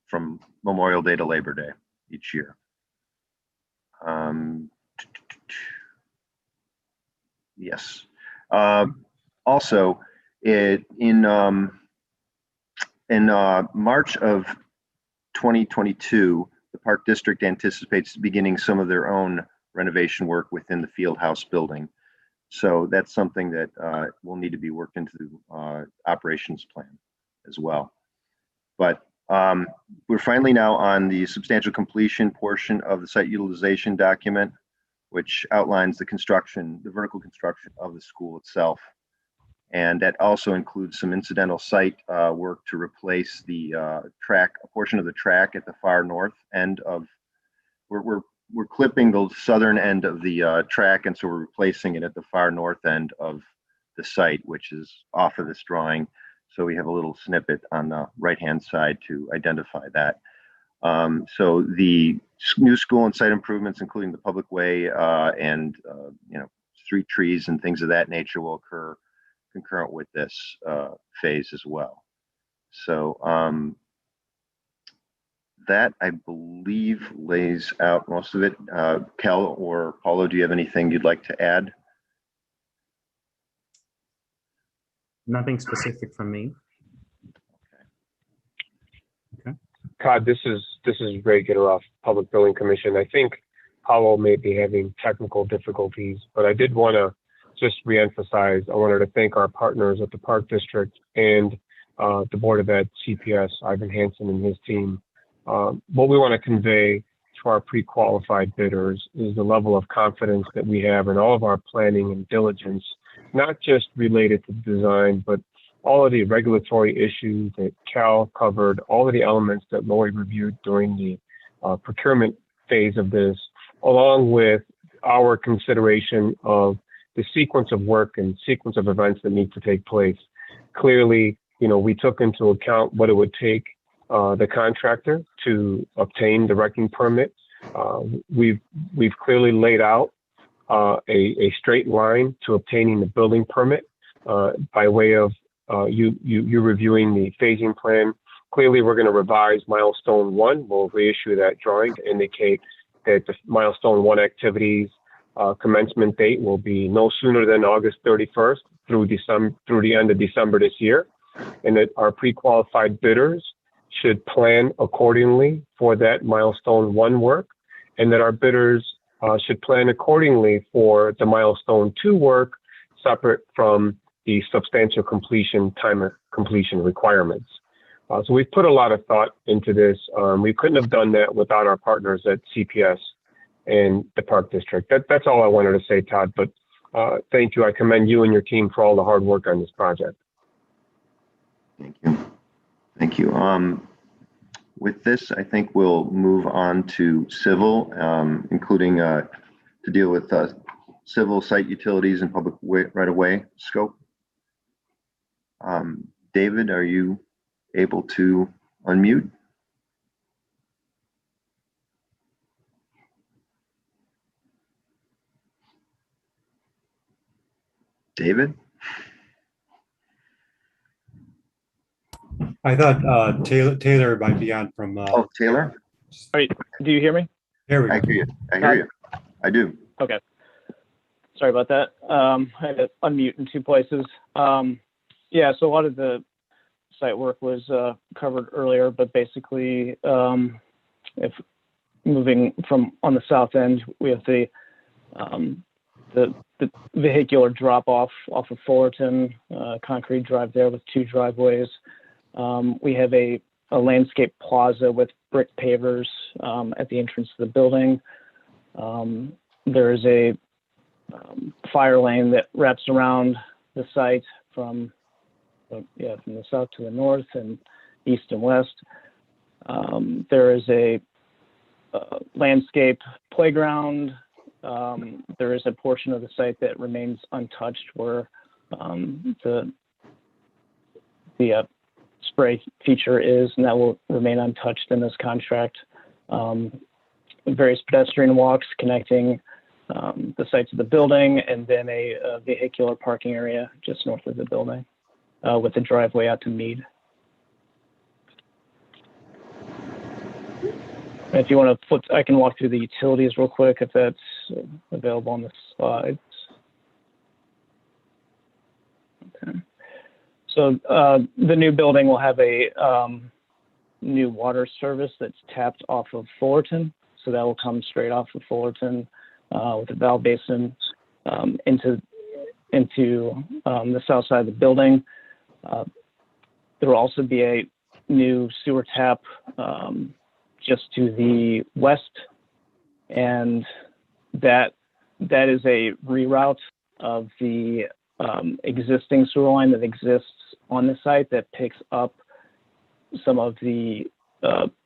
from Memorial Day to Labor Day each year. Yes. Also, in March of 2022, the Park District anticipates beginning some of their own renovation work within the field house building. So that's something that will need to be worked into the operations plan as well. But we're finally now on the substantial completion portion of the site utilization document, which outlines the construction, the vertical construction of the school itself. And that also includes some incidental site work to replace the track, a portion of the track at the far north end of, we're clipping the southern end of the track, and so we're replacing it at the far north end of the site, which is off of this drawing. So we have a little snippet on the right-hand side to identify that. So the new school and site improvements, including the public way and street trees and things of that nature, will occur concurrent with this phase as well. So that, I believe, lays out most of it. Kel or Paulo, do you have anything you'd like to add? Nothing specific from me. Okay. Todd, this is Ray Gitteroff, Public Building Commission. I think Paulo may be having technical difficulties, but I did want to just reemphasize, I wanted to thank our partners at the Park District and the Board of Ed, CPS, Ivan Hansen and his team. What we want to convey to our pre-qualified bidders is the level of confidence that we have in all of our planning and diligence, not just related to design, but all of the regulatory issues that Cal covered, all of the elements that Lori reviewed during the procurement phase of this, along with our consideration of the sequence of work and sequence of events that need to take place. Clearly, we took into account what it would take the contractor to obtain the wrecking permit. We've clearly laid out a straight line to obtaining the building permit by way of you reviewing the phasing plan. Clearly, we're going to revise milestone 1. We'll reissue that drawing to indicate that the milestone 1 activities commencement date will be no sooner than August 31st through the end of December this year, and that our pre-qualified bidders should plan accordingly for that milestone 1 work, and that our bidders should plan accordingly for the milestone 2 work, separate from the substantial completion completion requirements. So we've put a lot of thought into this. We couldn't have done that without our partners at CPS and the Park District. That's all I wanted to say, Todd, but thank you. I commend you and your team for all the hard work on this project. Thank you. Thank you. With this, I think we'll move on to civil, including to deal with civil site utilities and public right-of-way scope. David, are you able to unmute? David? I thought Taylor might be on from. Oh, Taylor? Wait, do you hear me? Here we go. I hear you. I hear you. I do. Okay. Sorry about that. I had to unmute in 2 places. Yeah, so a lot of the site work was covered earlier, but basically, if moving from on the south end, we have the vehicular drop off of Fullerton, concrete drive there with 2 driveways. We have a landscape plaza with brick pavers at the entrance to the building. There is a fire lane that wraps around the site from the south to the north and east and west. There is a landscape playground. There is a portion of the site that remains untouched where the spray feature is, and that will remain untouched in this contract. Various pedestrian walks connecting the sites of the building, and then a vehicular parking area just north of the building with a driveway out to Mead. And if you want to flip, I can walk through the utilities real quick if that's available on the slides. Okay. So the new building will have a new water service that's tapped off of Fullerton. So that will come straight off of Fullerton with a valve basin into the south side of the building. There will also be a new sewer tap just to the west, and that is a reroute of the existing sewer line that exists on the site that picks up some of the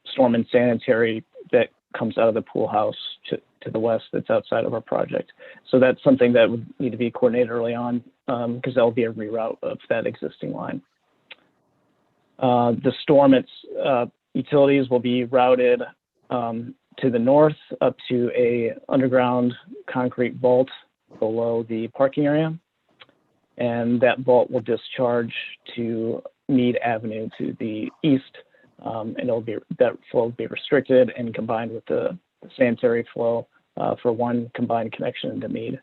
storm and sanitary that comes out of the pool house to the west that's outside of our project. So that's something that would need to be coordinated early on because that will be a reroute of that existing line. The storm utilities will be routed to the north up to a underground concrete vault below the parking area. And that vault will discharge to Mead Avenue to the east. And that flow will be restricted and combined with the sanitary flow for one combined connection into Mead.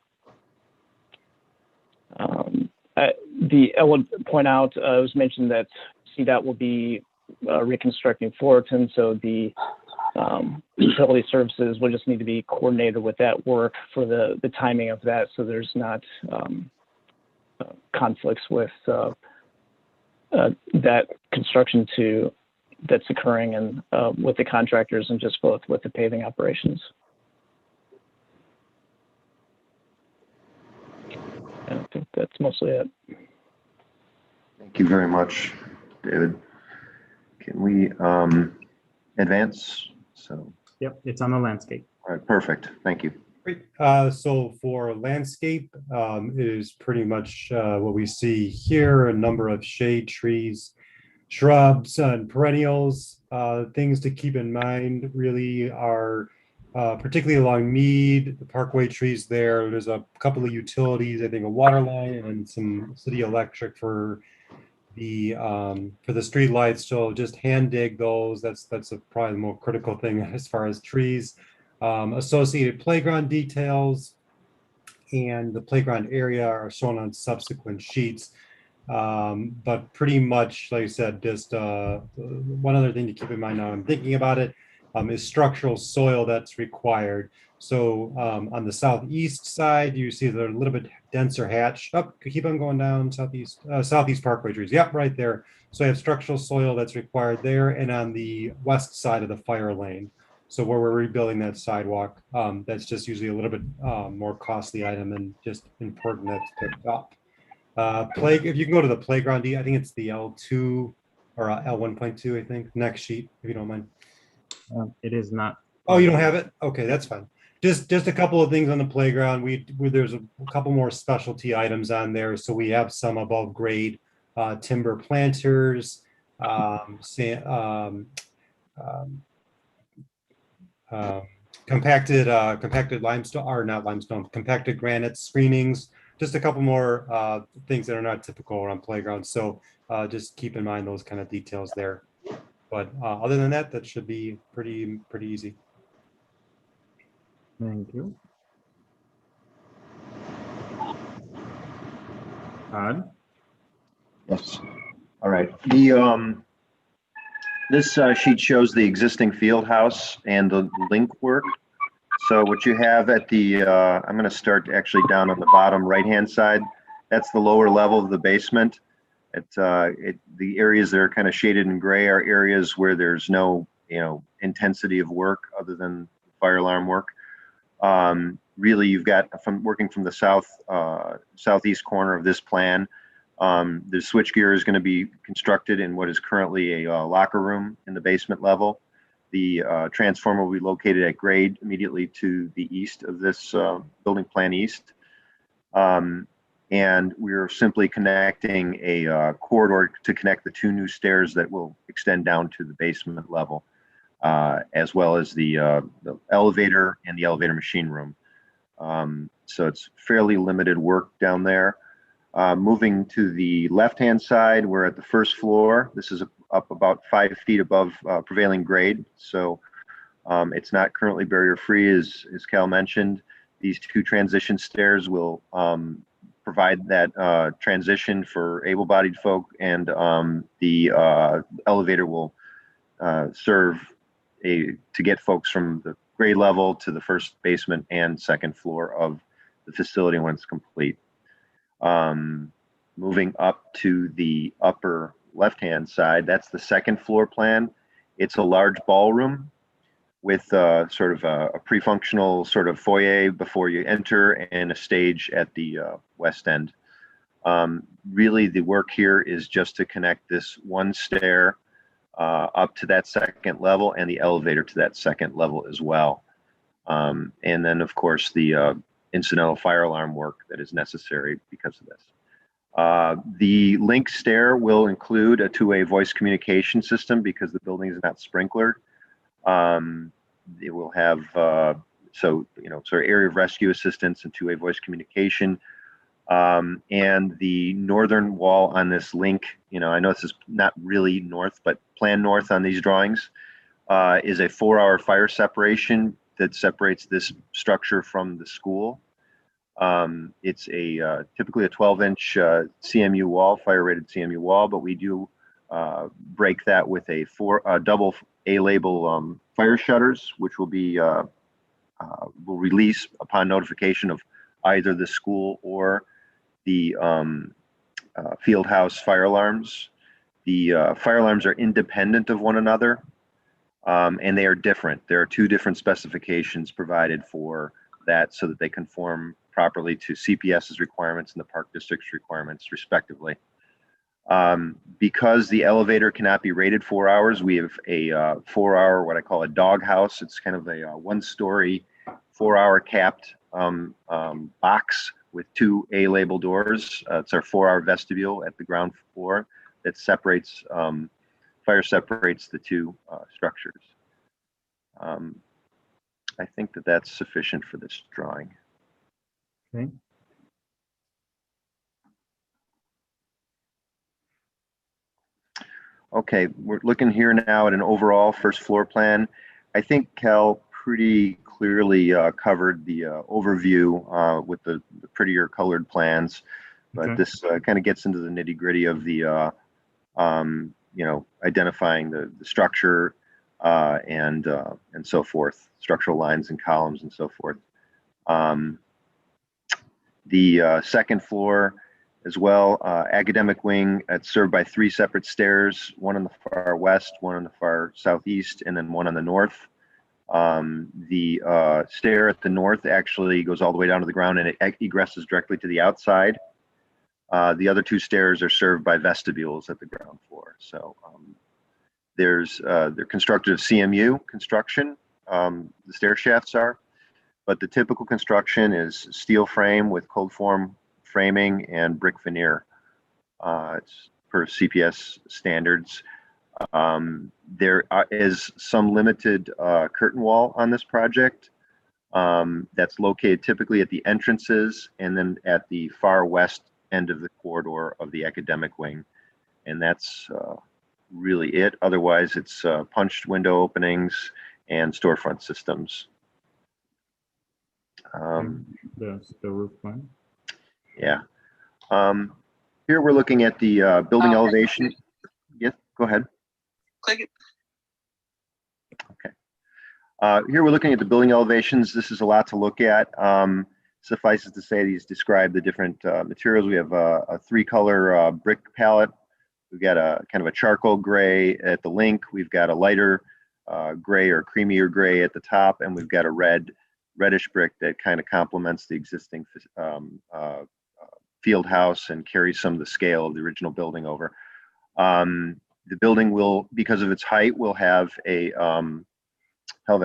I would point out, it was mentioned that CDOT will be reconstructing Fullerton, so the utility services will just need to be coordinated with that work for the timing of that, so there's not conflicts with that construction that's occurring and with the contractors and just both with the paving operations. And I think that's mostly it. Thank you very much, David. Can we advance? So. Yep, it's on the landscape. All right, perfect. Thank you. Great. So for landscape, it is pretty much what we see here, a number of shade trees, shrubs, and perennials. Things to keep in mind really are particularly along Mead, the parkway trees there. There's a couple of utilities, I think a water line and some city electric for the street lights. So just hand dig those. That's probably the more critical thing as far as trees. Associated playground details and the playground area are shown on subsequent sheets. But pretty much, like I said, just one other thing to keep in mind now I'm thinking about it is structural soil that's required. So on the southeast side, you see they're a little bit denser hatch. Oh, keep on going down southeast parkway trees. Yep, right there. So I have structural soil that's required there, and on the west side of the fire lane. So where we're rebuilding that sidewalk, that's just usually a little bit more costly item and just important that's picked up. If you can go to the playground, I think it's the L2 or L1.2, I think, next sheet, if you don't mind. It is not. Oh, you don't have it? Okay, that's fine. Just a couple of things on the playground. There's a couple more specialty items on there. So we have some above grade timber planters, compacted limestone, or not limestone, compacted granite screenings. Just a couple more things that are not typical around playgrounds. So just keep in mind those kind of details there. But other than that, that should be pretty easy. Thank you. Todd? Yes. All right. This sheet shows the existing field house and the link work. So what you have at the, I'm going to start actually down on the bottom right-hand side. That's the lower level of the basement. The areas that are kind of shaded in gray are areas where there's no, intensity of work other than fire alarm work. Really, you've got working from the southeast corner of this plan. The switchgear is going to be constructed in what is currently a locker room in the basement level. The transformer will be located at grade immediately to the east of this building plan east. And we're simply connecting a corridor to connect the two new stairs that will extend down to the basement level, as well as the elevator and the elevator machine room. So it's fairly limited work down there. Moving to the left-hand side, we're at the first floor. This is up about 5 feet above prevailing grade. So it's not currently barrier-free, as Cal mentioned. These two transition stairs will provide that transition for able-bodied folk, and the elevator will serve to get folks from the grade level to the first basement and second floor of the facility when it's complete. Moving up to the upper left-hand side, that's the second floor plan. It's a large ballroom with sort of a pre-functional sort of foyer before you enter and a stage at the west end. Really, the work here is just to connect this one stair up to that second level and the elevator to that second level as well. And then, of course, the incidental fire alarm work that is necessary because of this. The link stair will include a two-way voice communication system because the building is not sprinklered. It will have, sort of area of rescue assistance and two-way voice communication. And the northern wall on this link, I know this is not really north, but plan north on these drawings, is a 4-hour fire separation that separates this structure from the school. It's typically a 12-inch CMU wall, fire-rated CMU wall, but we do break that with a double A-label fire shutters, which will release upon notification of either the school or the field house fire alarms. The fire alarms are independent of one another, and they are different. There are 2 different specifications provided for that so that they conform properly to CPS's requirements and the Park District's requirements, respectively. Because the elevator cannot be rated 4 hours, we have a 4-hour, what I call a dog house. It's kind of a 1-story, 4-hour capped box with 2 A-label doors. It's our 4-hour vestibule at the ground floor that separates, fire separates the 2 structures. I think that that's sufficient for this drawing. Okay. Okay, we're looking here now at an overall first floor plan. I think Cal pretty clearly covered the overview with the prettier colored plans, but Okay. this kind of gets into the nitty gritty of the, identifying the structure and so forth, structural lines and columns and so forth. The second floor as well, academic wing, it's served by 3 separate stairs, one on the far west, one on the far southeast, and then one on the north. The stair at the north actually goes all the way down to the ground and it egresses directly to the outside. The other 2 stairs are served by vestibules at the ground floor. So they're constructed of CMU construction, the stair shafts are, but the typical construction is steel frame with cold form framing and brick veneer. It's per CPS standards. There is some limited curtain wall on this project that's located typically at the entrances and then at the far west end of the corridor of the academic wing. And that's really it. Otherwise, it's punched window openings and storefront systems. That's the roof plan. Yeah. Here we're looking at the building elevation. Yes, go ahead. Click it. Okay. Here we're looking at the building elevations. This is a lot to look at. Suffices to say these describe the different materials. We have a 3-color brick palette. We've got a kind of a charcoal gray at the link. We've got a lighter gray or creamier gray at the top, and we've got a reddish brick that kind of complements the existing field house and carries some of the scale of the original building over. The building will, because of its height, will have a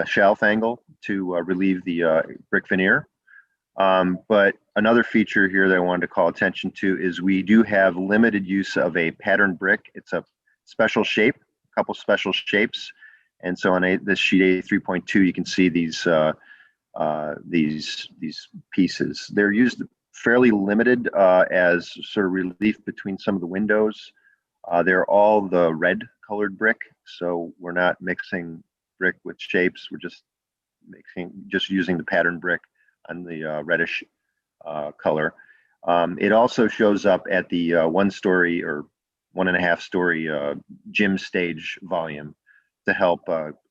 shelf angle to relieve the brick veneer. But another feature here that I wanted to call attention to is we do have limited use of a patterned brick. It's a special shape, a couple special shapes. And so on this sheet A3.2, you can see these pieces. They're used fairly limited as sort of relief between some of the windows. They're all the red colored brick, so we're not mixing brick with shapes. We're just using the pattern brick on the reddish color. It also shows up at the 1-story or 1.5-story gym stage volume to help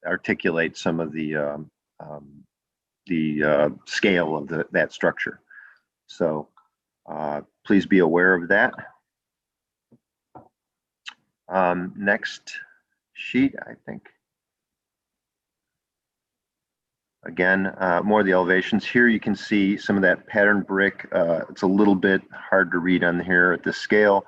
articulate some of the scale of that structure. So please be aware of that. Next sheet, I think. Again, more of the elevations. Here you can see some of that pattern brick. It's a little bit hard to read on here at this scale,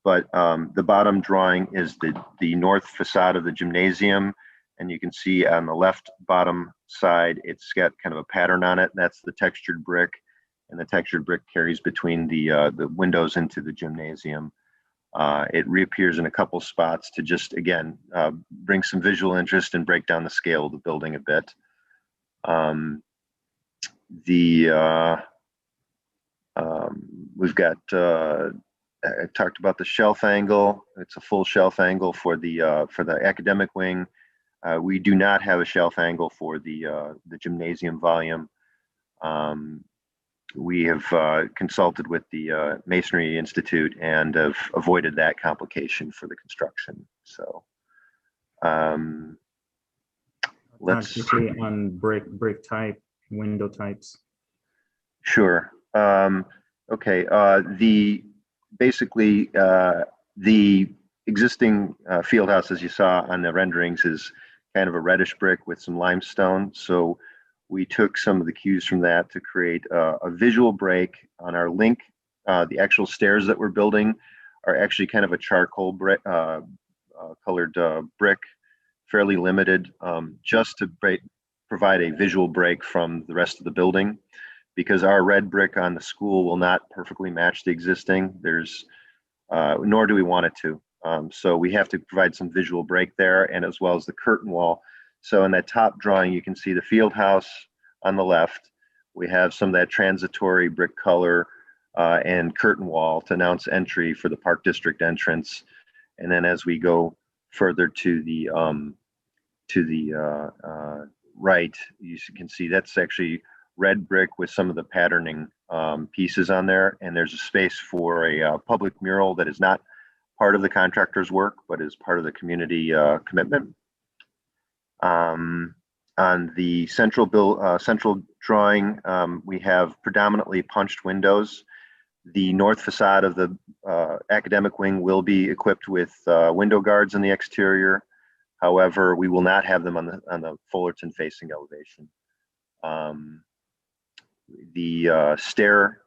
but the bottom drawing is the north facade of the gymnasium. And you can see on the left bottom side, it's got kind of a pattern on it. That's the textured brick, and the textured brick carries between the windows into the gymnasium. It reappears in a couple spots to just, again, bring some visual interest and break down the scale of the building a bit. We've got, I talked about the shelf angle. It's a full shelf angle for the academic wing. We do not have a shelf angle for the gymnasium volume. We have consulted with the Masonry Institute and have avoided that complication for the construction. So let's see on brick type, window types. Sure. Okay. Basically the existing field house, as you saw on the renderings, is kind of a reddish brick with some limestone. So we took some of the cues from that to create a visual break on our link. The actual stairs that we're building are actually kind of a charcoal brick, colored brick, fairly limited, just to provide a visual break from the rest of the building, because our red brick on the school will not perfectly match the existing. Nor do we want it to. So we have to provide some visual break there, and as well as the curtain wall. So in that top drawing, you can see the field house on the left. We have some of that transitory brick color and curtain wall to announce entry for the Park District entrance. And then as we go further to the right, you can see that's actually red brick with some of the patterning pieces on there. And there's a space for a public mural that is not part of the contractor's work, but is part of the community commitment. On the central drawing, we have predominantly punched windows. The north facade of the academic wing will be equipped with window guards in the exterior. However, we will not have them on the Fullerton facing elevation. The stair,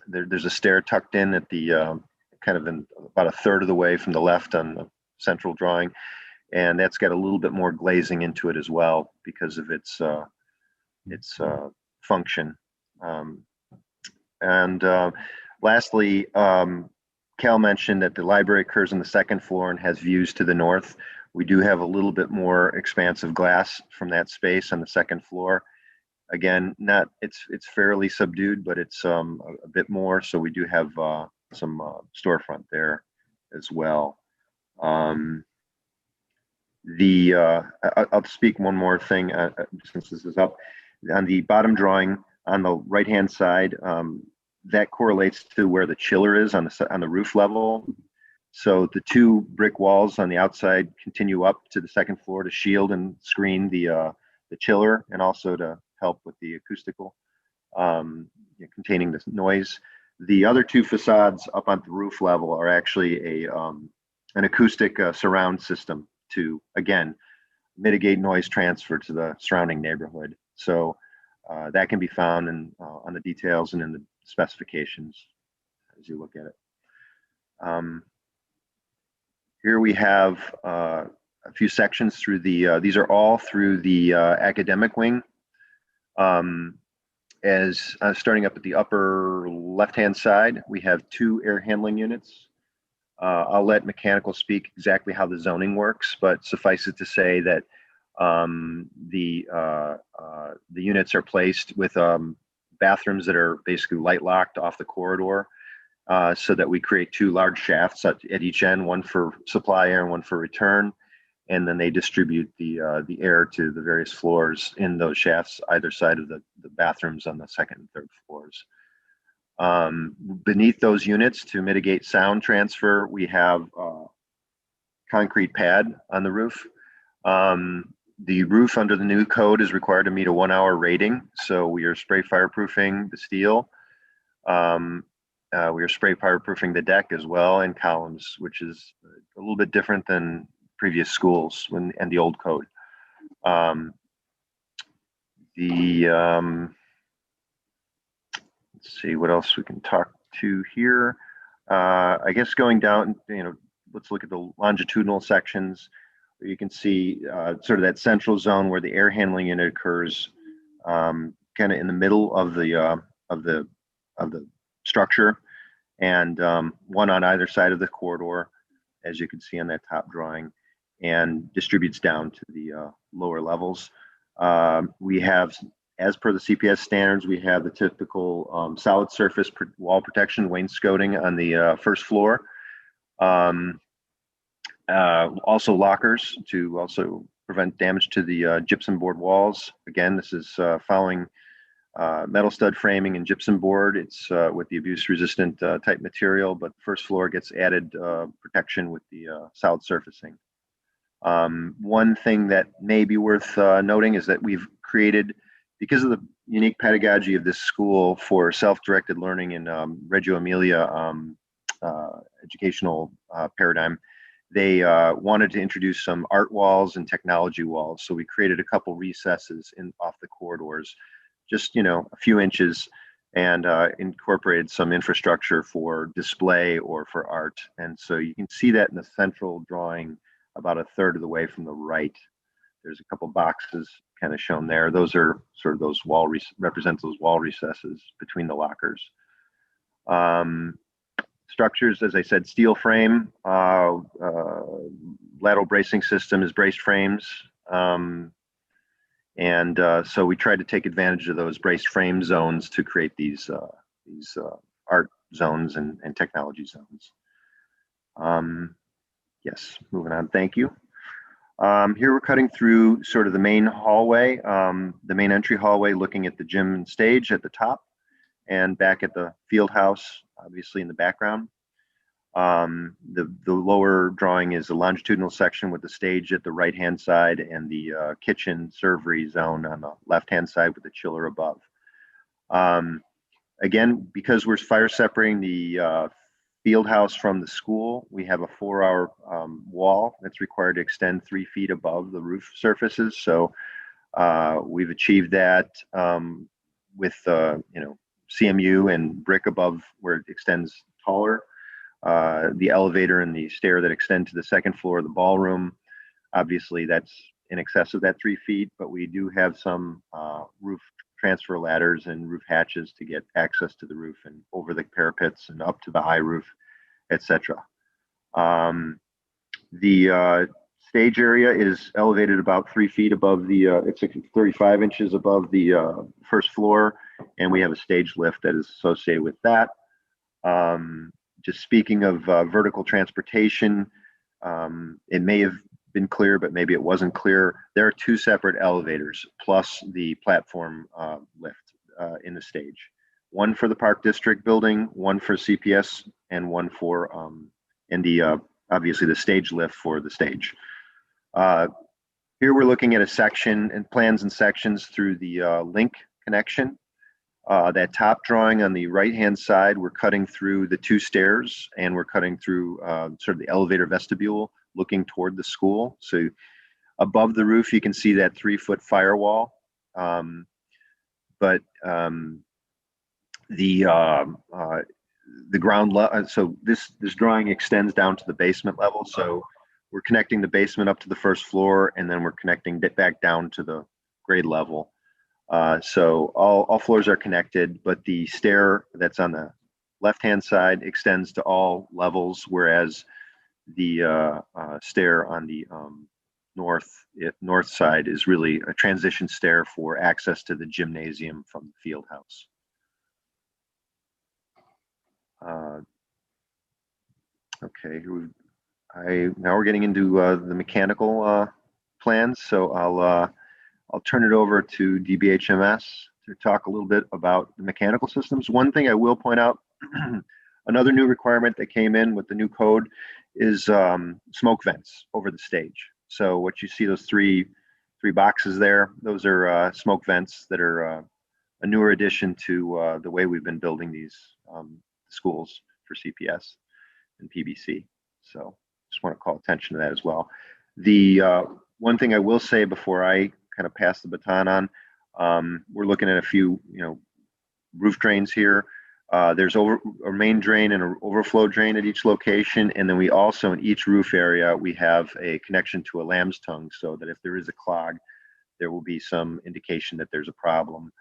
there's a stair tucked in at the kind of in about a third of the way from the left on the central drawing. And that's got a little bit more glazing into it as well because of its function. Lastly, Cal mentioned that the library occurs on the second floor and has views to the north. We do have a little bit more expansive glass from that space on the second floor. Again, it's fairly subdued, but it's a bit more. So we do have some storefront there as well. I'll speak one more thing since this is up. On the bottom drawing on the right-hand side, that correlates to where the chiller is on the roof level. So the two brick walls on the outside continue up to the second floor to shield and screen the chiller, and also to help with the acoustical, containing this noise. The other two facades up on the roof level are actually an acoustic surround system to, again, mitigate noise transfer to the surrounding neighborhood. So that can be found on the details and in the specifications as you look at it. Here we have a few sections through these are all through the academic wing. Starting up at the upper left-hand side, we have two air handling units. I'll let mechanical speak exactly how the zoning works, but suffice it to say that the units are placed with bathrooms that are basically light locked off the corridor, so that we create two large shafts at each end, one for supply air and one for return. And then they distribute the air to the various floors in those shafts, either side of the bathrooms on the second and third floors. Beneath those units, to mitigate sound transfer, we have concrete pad on the roof. The roof under the new code is required to meet a 1-hour rating. So we are spray fireproofing the steel. We are spray fireproofing the deck as well and columns, which is a little bit different than previous schools and the old code. Let's see what else we can talk to here. I guess going down, let's look at the longitudinal sections. You can see sort of that central zone where the air handling unit occurs, kind of in the middle of the structure, and one on either side of the corridor, as you can see on that top drawing, and distributes down to the lower levels. We have, as per the CPS standards, we have the typical solid surface wall protection wainscoting on the first floor. Also lockers to also prevent damage to the gypsum board walls. Again, this is following metal stud framing and gypsum board. It's with the abuse resistant type material, but the first floor gets added protection with the solid surfacing. One thing that may be worth noting is that we've created, because of the unique pedagogy of this school for self-directed learning in Reggio Emilia educational paradigm, they wanted to introduce some art walls and technology walls. So we created a couple recesses off the corridors, just a few inches, and incorporated some infrastructure for display or for art. And so you can see that in the central drawing, about a third of the way from the right. There's a couple boxes kind of shown there. Those are sort of those represent those wall recesses between the lockers. Structures, as I said, steel frame, lateral bracing system is braced frames. So we tried to take advantage of those braced frame zones to create these art zones and technology zones. Yes, moving on, thank you. Here we're cutting through sort of the main hallway, the main entry hallway, looking at the gym and stage at the top, and back at the field house, obviously in the background. The lower drawing is a longitudinal section with the stage at the right-hand side and the kitchen servery zone on the left-hand side with the chiller above. Again, because we're fire separating the field house from the school, we have a 4-hour wall that's required to extend 3 feet above the roof surfaces. So we've achieved that with CMU and brick above where it extends taller. The elevator and the stair that extend to the second floor of the ballroom, obviously that's in excess of that 3 feet, but we do have some roof transfer ladders and roof hatches to get access to the roof and over the parapets and up to the high roof, etc. The stage area is elevated about 3 feet above the, it's 35 inches above the first floor, and we have a stage lift that is associated with that. Just speaking of vertical transportation, it may have been clear, but maybe it wasn't clear. There are 2 separate elevators plus the platform lift in the stage. One for the Park District building, one for CPS, and one for obviously the stage lift for the stage. Here we're looking at a section and plans and sections through the link connection. That top drawing on the right-hand side, we're cutting through the 2 stairs, and we're cutting through sort of the elevator vestibule looking toward the school. So above the roof, you can see that 3-foot firewall. But the ground level, so this drawing extends down to the basement level. So we're connecting the basement up to the first floor, and then we're connecting it back down to the grade level. So all floors are connected, but the stair that's on the left-hand side extends to all levels, whereas the stair on the north side is really a transition stair for access to the gymnasium from the field house. Okay, now we're getting into the mechanical plans, so I'll turn it over to DBHMS to talk a little bit about the mechanical systems. One thing I will point out, another new requirement that came in with the new code is smoke vents over the stage. So what you see, those 3 three boxes there. Those are smoke vents that are a newer addition to the way we've been building these schools for CPS and PBC. So just want to call attention to that as well. The one thing I will say before I kind of pass the baton on, we're looking at a few, roof drains here. There's a main drain and an overflow drain at each location. And then we also, in each roof area, we have a connection to a lamb's tongue so that if there is a clog, there will be some indication that there's a problem.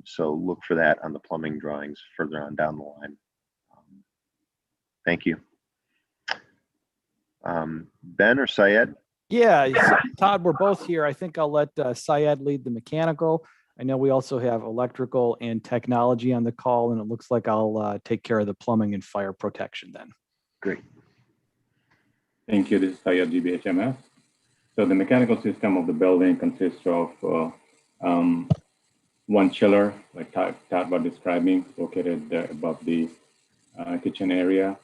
So look for that on the plumbing drawings further on down the line. Thank you. Ben or Syed? Yeah, Todd, we're both here. I think I'll let Syed lead the mechanical. I know we also have electrical and technology on the call, and it looks like I'll take care of the plumbing and fire protection then. Great. Thank you. This is Syed, GBHMS. So the mechanical system of the building consists of one chiller, like Todd was describing, located above the kitchen area,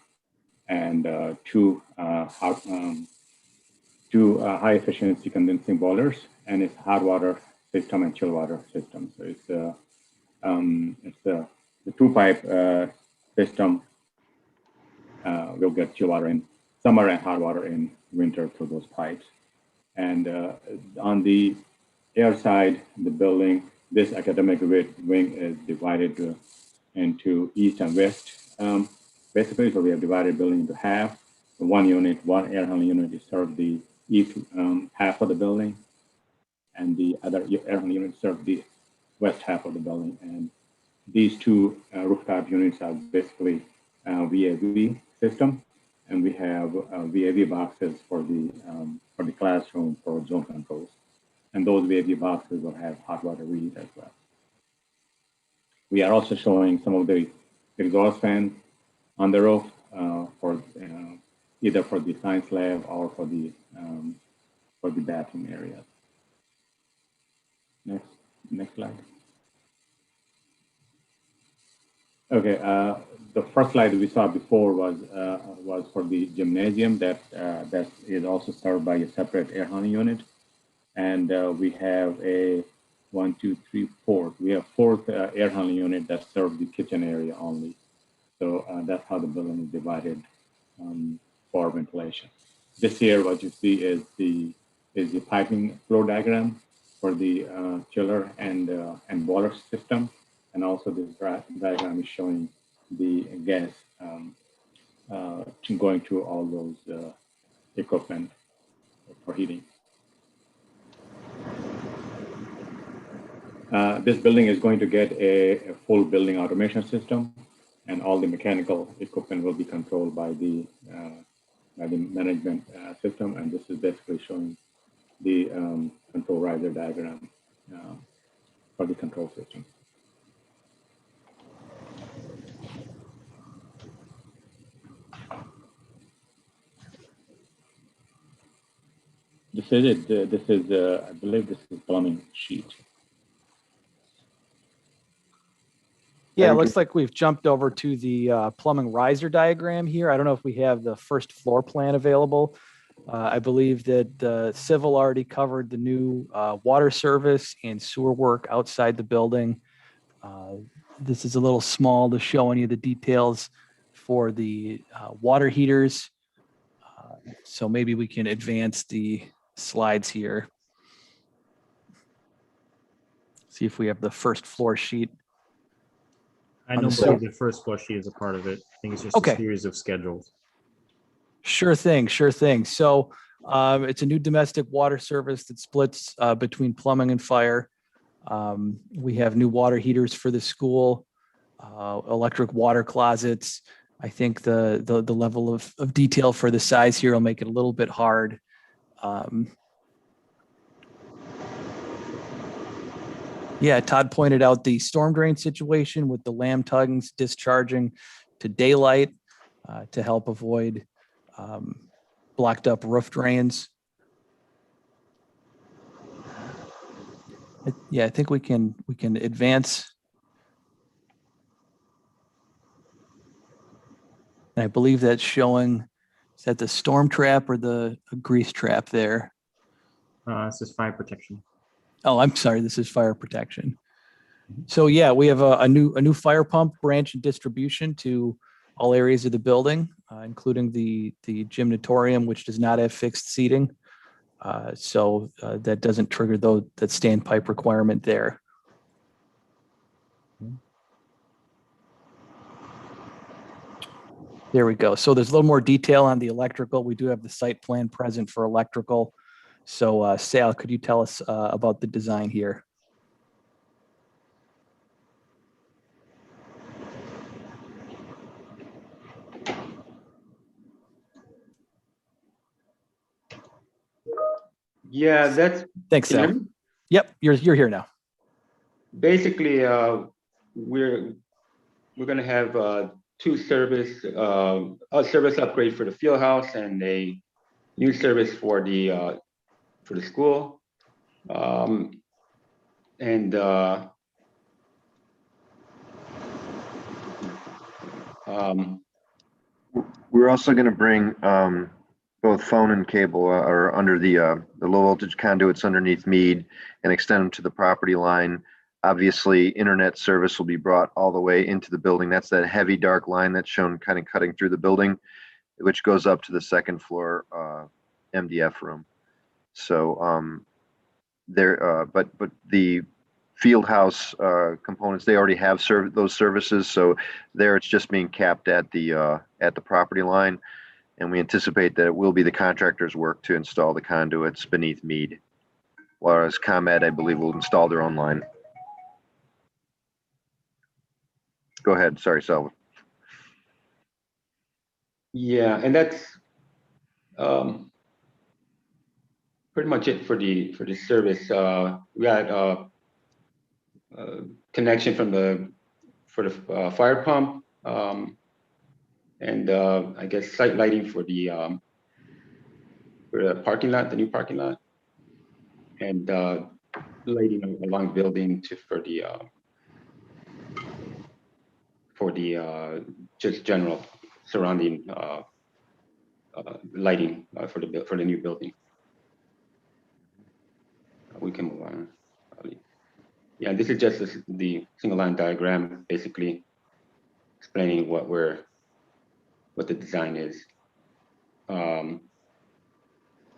and two high efficiency condensing boilers, and it's hot water system and chill water system. So it's the two pipe system will get chill water in summer and hot water in winter through those pipes. And on the air side, the building, this academic wing is divided into east and west. Basically, so we have divided the building into half. One air handling unit is served the east half of the building, and the other air handling unit serve the west half of the building. And these two rooftop units are basically VAV system, and we have VAV boxes for the classroom for zone controls. And those VAV boxes will have hot water read as well. We are also showing some of the exhaust fans on the roof for either for the science lab or for the bathroom area. Next slide. Okay, the first slide we saw before was for the gymnasium that is also served by a separate air handling unit, and we have a 1, 2, 3, 4. We have fourth air handling unit that serves the kitchen area only. So that's how the building is divided for ventilation. This here, what you see is the piping flow diagram for the chiller and boiler system, and also this diagram is showing the gas going to all those equipment for heating. This building is going to get a full building automation system, and all the mechanical equipment will be controlled by the management system. And this is basically showing the control riser diagram for the control system. This is it. This is, I believe this is plumbing sheet. Yeah, it looks like we've jumped over to the plumbing riser diagram here. I don't know if we have the first floor plan available. I believe that civil already covered the new water service and sewer work outside the building. This is a little small to show any of the details for the water heaters. So maybe we can advance the slides here. See if we have the first floor sheet. I don't believe the first floor sheet is a part of it. I think it's just a series of schedules. Sure thing, sure thing. So it's a new domestic water service that splits between plumbing and fire. We have new water heaters for the school, electric water closets. I think the level of detail for the size here will make it a little bit hard. Yeah, Todd pointed out the storm drain situation with the lamb tongues discharging to daylight to help avoid blocked up roof drains. Yeah, I think we can advance. And I believe that's showing, is that the storm trap or the grease trap there? This is fire protection. Oh, I'm sorry. This is fire protection. So yeah, we have a new fire pump branch and distribution to all areas of the building, including the gymnatorium, which does not have fixed seating. So that doesn't trigger that standpipe requirement there. There we go. So there's a little more detail on the electrical. We do have the site plan present for electrical. So Sal, could you tell us about the design here? Yeah, that's. Thanks, Can you Sal. hear me? Yep, you're here now. Basically, we're going to have two service, a service upgrade for the field house and a new service for the school. We're also going to bring both phone and cable are under the low voltage conduits underneath Mead and extend them to the property line. Obviously, internet service will be brought all the way into the building. That's that heavy dark line that's shown kind of cutting through the building, which goes up to the second floor MDF room. So but the field house components, they already have those services. So there it's just being capped at the property line. And we anticipate that it will be the contractor's work to install the conduits beneath Mead. Whereas ComEd, I believe, will install their own line. Go ahead. Sorry, Selva. Yeah, and that's pretty much it for the service. We got connection for the fire pump, and I guess site lighting for the parking lot, the new parking lot, and lighting along the building for the just general surrounding lighting for the new building. We can move on. Yeah, this is just the single line diagram, basically explaining what the design is.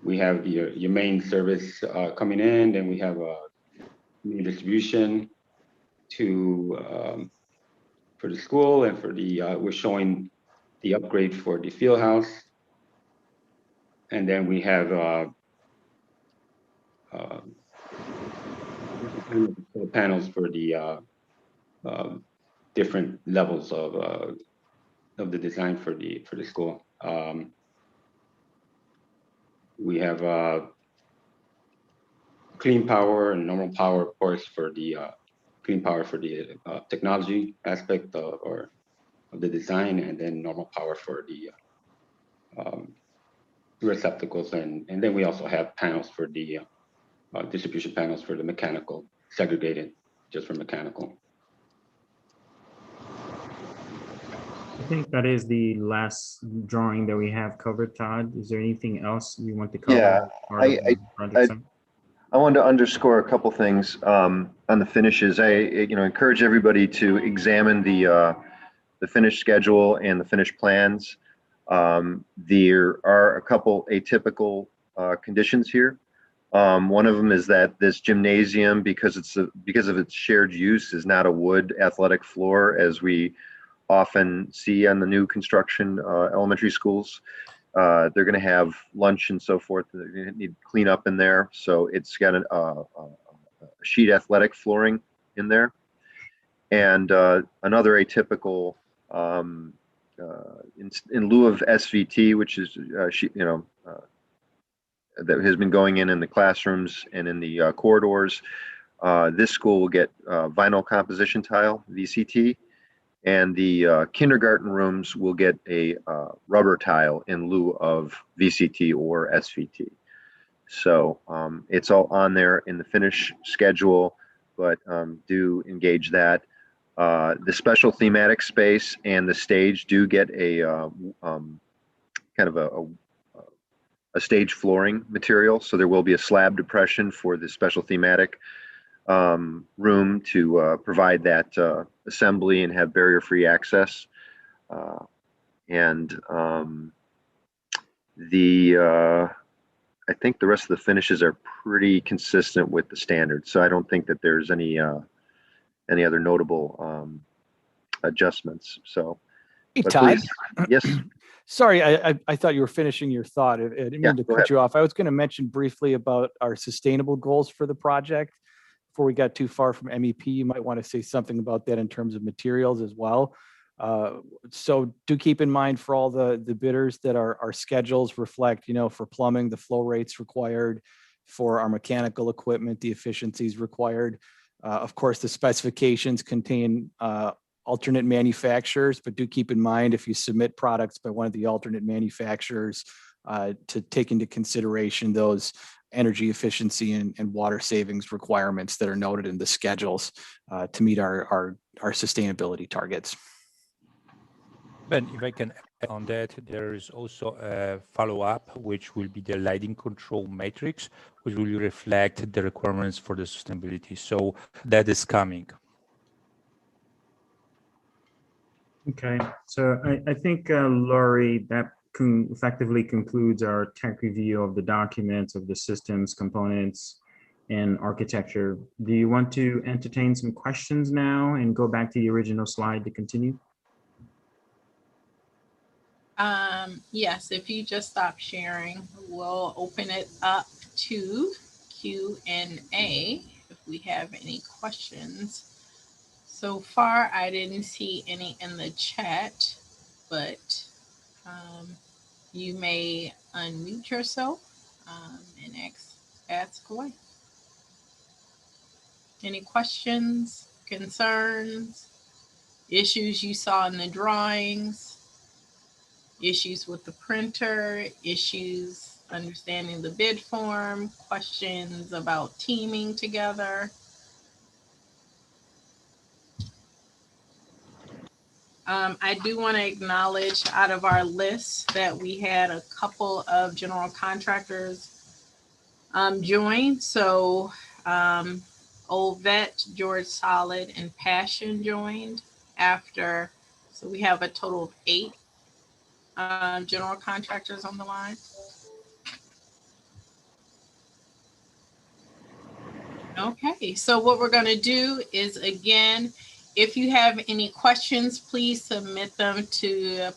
We have your main service coming in, then we have a new distribution for the school, and for the we're showing the upgrade for the field house, and then we have panels for the different levels of the design for the school. We have clean power and normal power, of course, for the clean power for the technology aspect of the design, and then normal power for the receptacles, and then we also have panels for the distribution panels for the mechanical, segregated just for mechanical. I think that is the last drawing that we have covered, Todd. Is there anything else you want to cover? Yeah, I wanted to underscore a couple things on the finishes. I encourage everybody to examine the finish schedule and the finish plans. There are a couple atypical conditions here. One of them is that this gymnasium, because of its shared use, is not a wood athletic floor as we often see on the new construction elementary schools. They're going to have lunch and so forth. They're going to need cleanup in there. So it's got a sheet athletic flooring in there. And another atypical, in lieu of SVT, which is, that has been going in the classrooms and in the corridors, this school will get vinyl composition tile, VCT. And the kindergarten rooms will get a rubber tile in lieu of VCT or SVT. So it's all on there in the finish schedule, but do engage that. The special thematic space and the stage do get a kind of a a stage flooring material. So there will be a slab depression for the special thematic room to provide that assembly and have barrier-free access. I think the rest of the finishes are pretty consistent with the standard. So I don't think that there's any other notable adjustments. So, Hey, but Todd. please, yes. Sorry, I thought you were finishing your thought. I didn't mean to go cut ahead. you off. I was going to mention briefly about our sustainable goals for the project. Before we got too far from MEP, you might want to say something about that in terms of materials as well. So do keep in mind for all the bidders that our schedules reflect, for plumbing, the flow rates required, for our mechanical equipment, the efficiencies required. Of course, the specifications contain alternate manufacturers, but do keep in mind if you submit products by one of the alternate manufacturers to take into consideration those energy efficiency and water savings requirements that are noted in the schedules to meet our sustainability targets. Ben, if I can add on that, there is also a follow-up, which will be the lighting control matrix, which will reflect the requirements for the sustainability. So that is coming. Okay, so I think, Laurie, that effectively concludes our tech review of the documents, of the systems, components, and architecture. Do you want to entertain some questions now and go back to the original slide to continue? Yes, if you just stop sharing, we'll open it up to Q&A if we have any questions. So far, I didn't see any in the chat, but you may unmute yourself and ask away. Any questions, concerns, issues you saw in the drawings? Issues with the printer, issues understanding the bid form, questions about teaming together. I do want to acknowledge out of our list that we had a couple of general contractors join. So Old Vet, George Solid, and Passion joined after. So we have a total of 8 general contractors on the line. Okay, so what we're going to do is, again, if you have any questions, please submit them to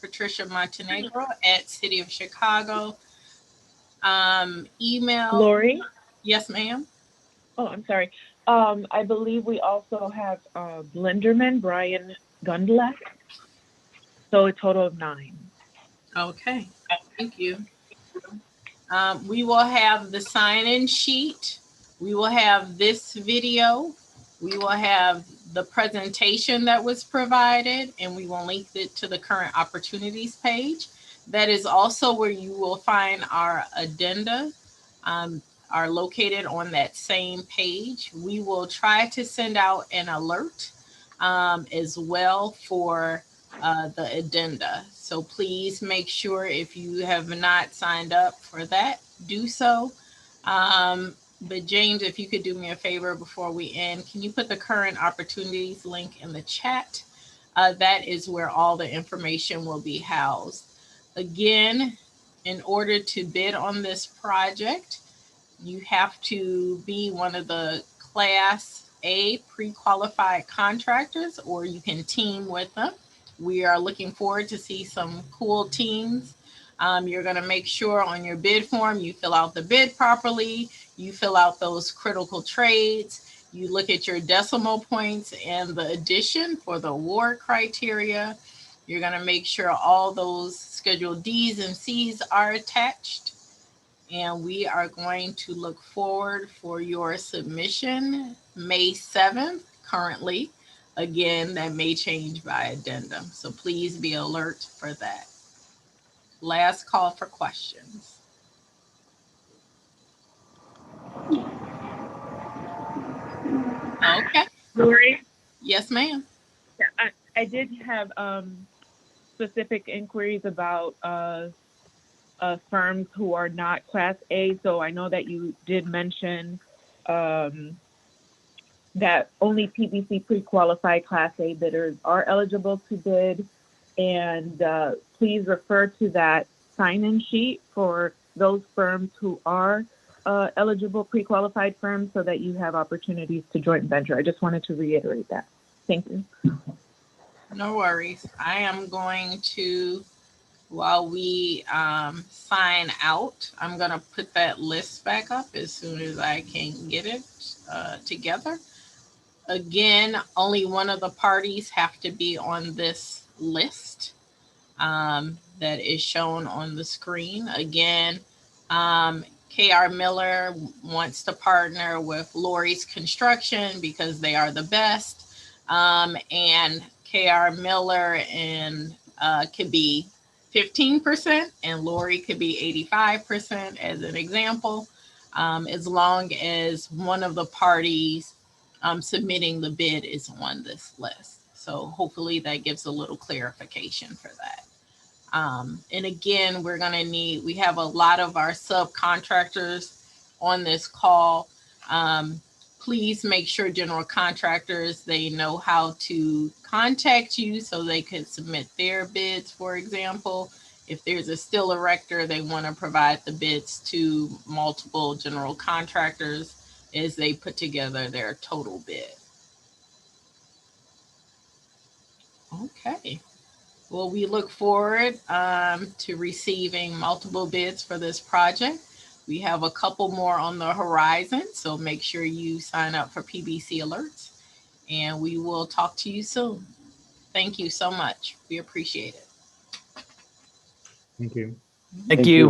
Patricia Montenegro at City of Chicago. Email. Lori? Yes, ma'am. Oh, I'm sorry. I believe we also have Blenderman, Brian Gundlach. So a total of 9. Okay, thank you. We will have the sign-in sheet. We will have this video. We will have the presentation that was provided, and we will link it to the current opportunities page. That is also where you will find our addenda are located on that same page. We will try to send out an alert as well for the addenda. So please make sure if you have not signed up for that, do so. But James, if you could do me a favor before we end, can you put the current opportunities link in the chat? That is where all the information will be housed. Again, in order to bid on this project, you have to be one of the Class A pre-qualified contractors, or you can team with them. We are looking forward to see some cool teams. You're going to make sure on your bid form you fill out the bid properly, you fill out those critical trades, you look at your decimal points and the addition for the award criteria. You're going to make sure all those Schedule Ds and Cs are attached. And we are going to look forward for your submission May 7th currently. Again, that may change by addendum, so please be alert for that. Last call for questions. Okay. Lori? Yes, ma'am. I did have specific inquiries about firms who are not Class A. So I know that you did mention that only PBC pre-qualified Class A bidders are eligible to bid. And please refer to that sign-in sheet for those firms who are eligible pre-qualified firms so that you have opportunities to joint venture. I just wanted to reiterate that. Thank you. No worries. I am going to, while we sign out, I'm going to put that list back up as soon as I can get it together. Again, only one of the parties have to be on this list that is shown on the screen. Again, KR Miller wants to partner with Lori's Construction because they are the best. And KR Miller and could be 15% and Lori could be 85% as an example, as long as one of the parties submitting the bid is on this list. So hopefully that gives a little clarification for that. And again, we're going to need, we have a lot of our subcontractors on this call. Please make sure general contractors, they know how to contact you so they can submit their bids, for example. If there's a steel erector, they want to provide the bids to multiple general contractors as they put together their total bid. Okay. Well, we look forward to receiving multiple bids for this project. We have a couple more on the horizon, so make sure you sign up for PBC alerts, and we will talk to you soon. Thank you so much. We appreciate it. Thank you. Thank you.